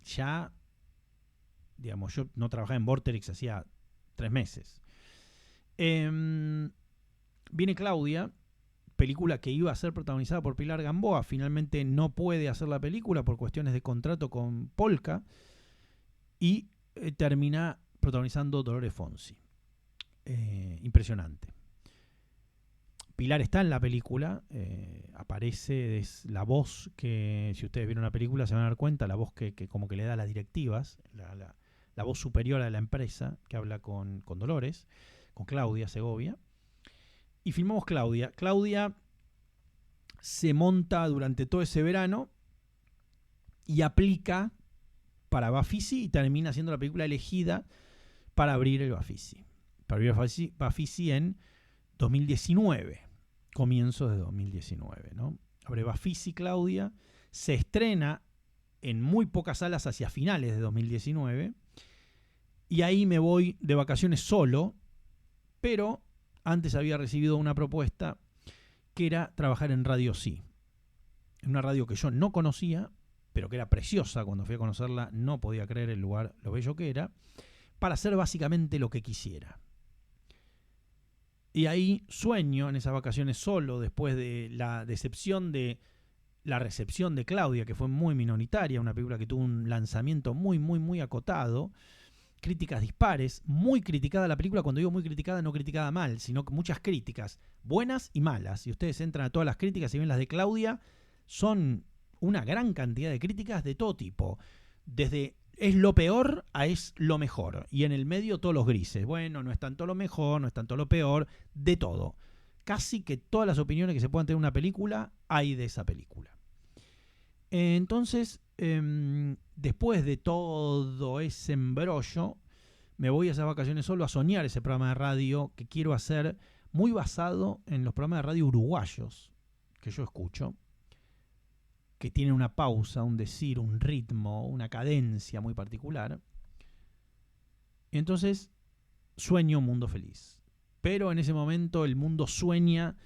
Ya, digamos, yo no trabajaba en Vorterix hacía 3 meses. Viene Claudia, película que iba a ser protagonizada por Pilar Gamboa. Finalmente no puede hacer la película por cuestiones de contrato con Polka y termina protagonizando Dolores Fonsi. Impresionante. Pilar está en la película, aparece, es la voz que, si ustedes vieron la película se van a dar cuenta, la voz que como que le da las directivas, la voz superior a la empresa, que habla con Dolores, con Claudia Segovia. Y filmamos Claudia. Claudia se monta durante todo ese verano y aplica para Bafisi y termina siendo la película elegida para abrir el Bafisi. Para abrir el Bafisi en 2019, comienzos de 2019, ¿no? Abre Bafisi Claudia, se estrena en muy pocas salas hacia finales de 2019 y ahí me voy de vacaciones solo, pero antes había recibido una propuesta que era trabajar en Radio Sí, en una radio que yo no conocía, pero que era preciosa. Cuando fui a conocerla no podía creer el lugar, lo bello que era, para hacer básicamente lo que quisiera. Y ahí sueño en esas vacaciones solo, después de la decepción de la recepción de Claudia, que fue muy minoritaria, una película que tuvo un lanzamiento muy, muy, muy acotado, críticas dispares, muy criticada la película. Cuando digo muy criticada, no criticada mal, sino que muchas críticas, buenas y malas. Si ustedes entran a todas las críticas y ven las de Claudia, son una gran cantidad de críticas de todo tipo, desde es lo peor a es lo mejor, y en el medio todos los grises. Bueno, no es tanto lo mejor, no es tanto lo peor, de todo. Casi que todas las opiniones que se puedan tener en una película hay de esa película. Entonces, después de todo ese embrollo, me voy a esas vacaciones solo a soñar ese programa de radio que quiero hacer, muy basado en los programas de radio uruguayos que yo escucho, que tienen una pausa, un decir, un ritmo, una cadencia muy particular. Y entonces sueño un mundo feliz. Pero en ese momento el mundo sueña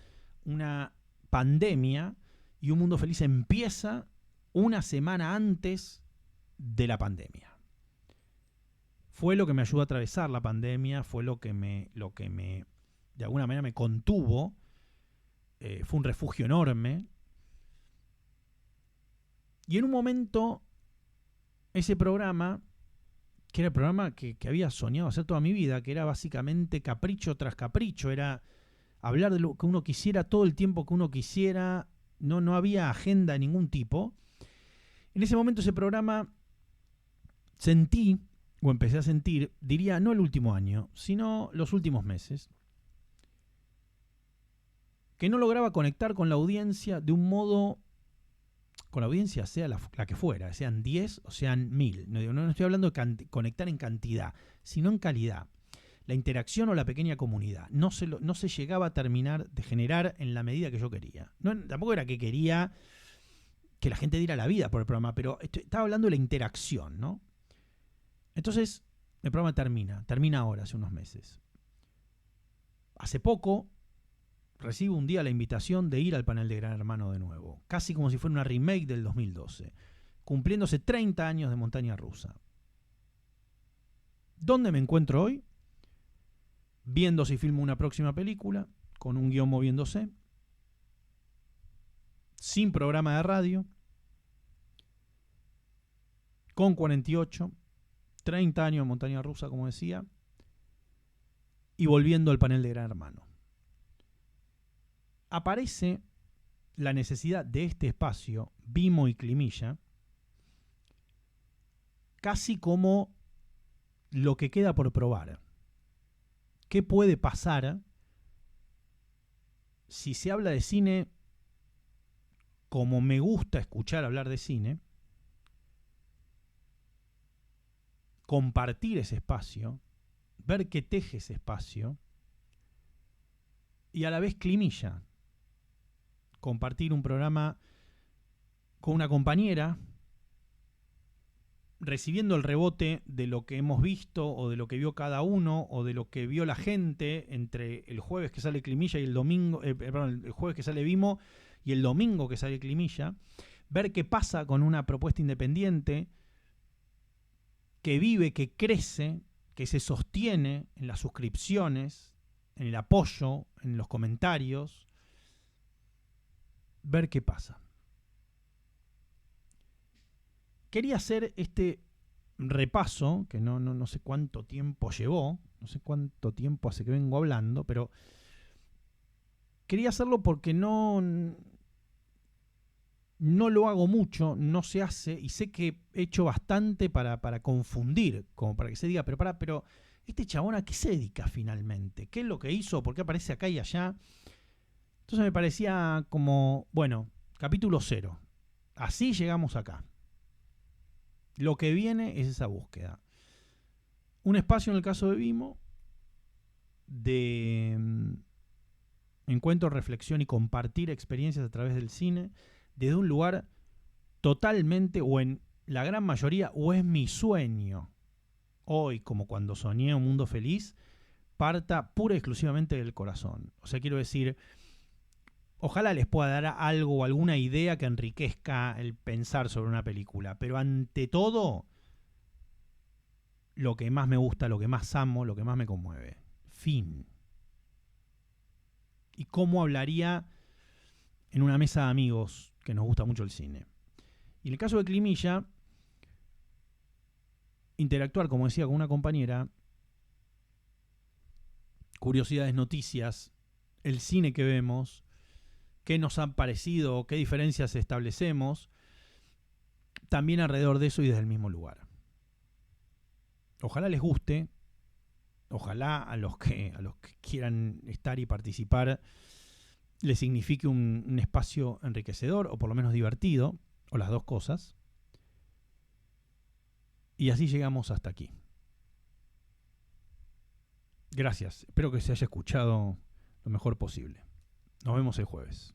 una pandemia y un mundo feliz empieza una semana antes de la pandemia. Fue lo que me ayudó a atravesar la pandemia, fue lo que me de alguna manera me contuvo. Fue un refugio enorme. Y en un momento, ese programa, que era el programa que había soñado hacer toda mi vida, que era básicamente capricho tras capricho, era hablar de lo que uno quisiera todo el tiempo que uno quisiera, no había agenda de ningún tipo. En ese momento ese programa sentí, o empecé a sentir, diría no el último año, sino los últimos meses, que no lograba conectar con la audiencia de un modo, con la audiencia sea la que fuera, sean 10 o sean 1000. No estoy hablando de conectar en cantidad, sino en calidad. La interacción o la pequeña comunidad no se llegaba a terminar de generar en la medida que yo quería. Tampoco era que quería que la gente diera la vida por el programa, pero estaba hablando de la interacción, ¿no? Entonces, el programa termina ahora, hace unos meses. Hace poco recibo un día la invitación de ir al panel de Gran Hermano de nuevo, casi como si fuera una remake del 2012, cumpliéndose 30 años de Montaña Rusa. ¿Dónde me encuentro hoy? Viendo si filmo una próxima película, con un guión moviéndose, sin programa de radio, con 48, 30 años de Montaña Rusa, como decía, y volviendo al panel de Gran Hermano. Aparece la necesidad de este espacio, Vimo y Climilla, casi como lo que queda por probar. ¿Qué puede pasar si se habla de cine como me gusta escuchar hablar de cine? Compartir ese espacio, ver qué teje ese espacio, y a la vez Climilla. Compartir un programa con una compañera, recibiendo el rebote de lo que hemos visto o de lo que vio cada uno o de lo que vio la gente entre el jueves que sale Climilla y el domingo, el jueves que sale Vimo y el domingo que sale Climilla, ver qué pasa con una propuesta independiente que vive, que crece, que se sostiene en las suscripciones, en el apoyo, en los comentarios, ver qué pasa. Quería hacer este repaso, que no sé cuánto tiempo llevó, no sé cuánto tiempo hace que vengo hablando, pero quería hacerlo porque no lo hago mucho, no se hace, y sé que he hecho bastante para confundir, como para que se diga, pero este chabón ¿a qué se dedica finalmente? ¿Qué es lo que hizo? ¿Por qué aparece acá y allá? Entonces me parecía como, bueno, capítulo 0. Así llegamos acá. Lo que viene es esa búsqueda. Un espacio en el caso de Vimo de encuentro, reflexión y compartir experiencias a través del cine desde un lugar totalmente, o en la gran mayoría, o es mi sueño. Hoy, como cuando soñé un mundo feliz, parta pura y exclusivamente del corazón. O sea, quiero decir, ojalá les pueda dar algo o alguna idea que enriquezca el pensar sobre una película. Pero ante todo, lo que más me gusta, lo que más amo, lo que más me conmueve. Fin. ¿Y cómo hablaría en una mesa de amigos que nos gusta mucho el cine? Y en el caso de Climilla, interactuar, como decía, con una compañera, curiosidades, noticias, el cine que vemos, qué nos han parecido, qué diferencias establecemos, también alrededor de eso y desde el mismo lugar. Ojalá les guste, ojalá a los que quieran estar y participar les signifique un espacio enriquecedor o por lo menos divertido, o las dos cosas. Y así llegamos hasta aquí. Gracias, espero que se haya escuchado lo mejor posible. Nos vemos el jueves.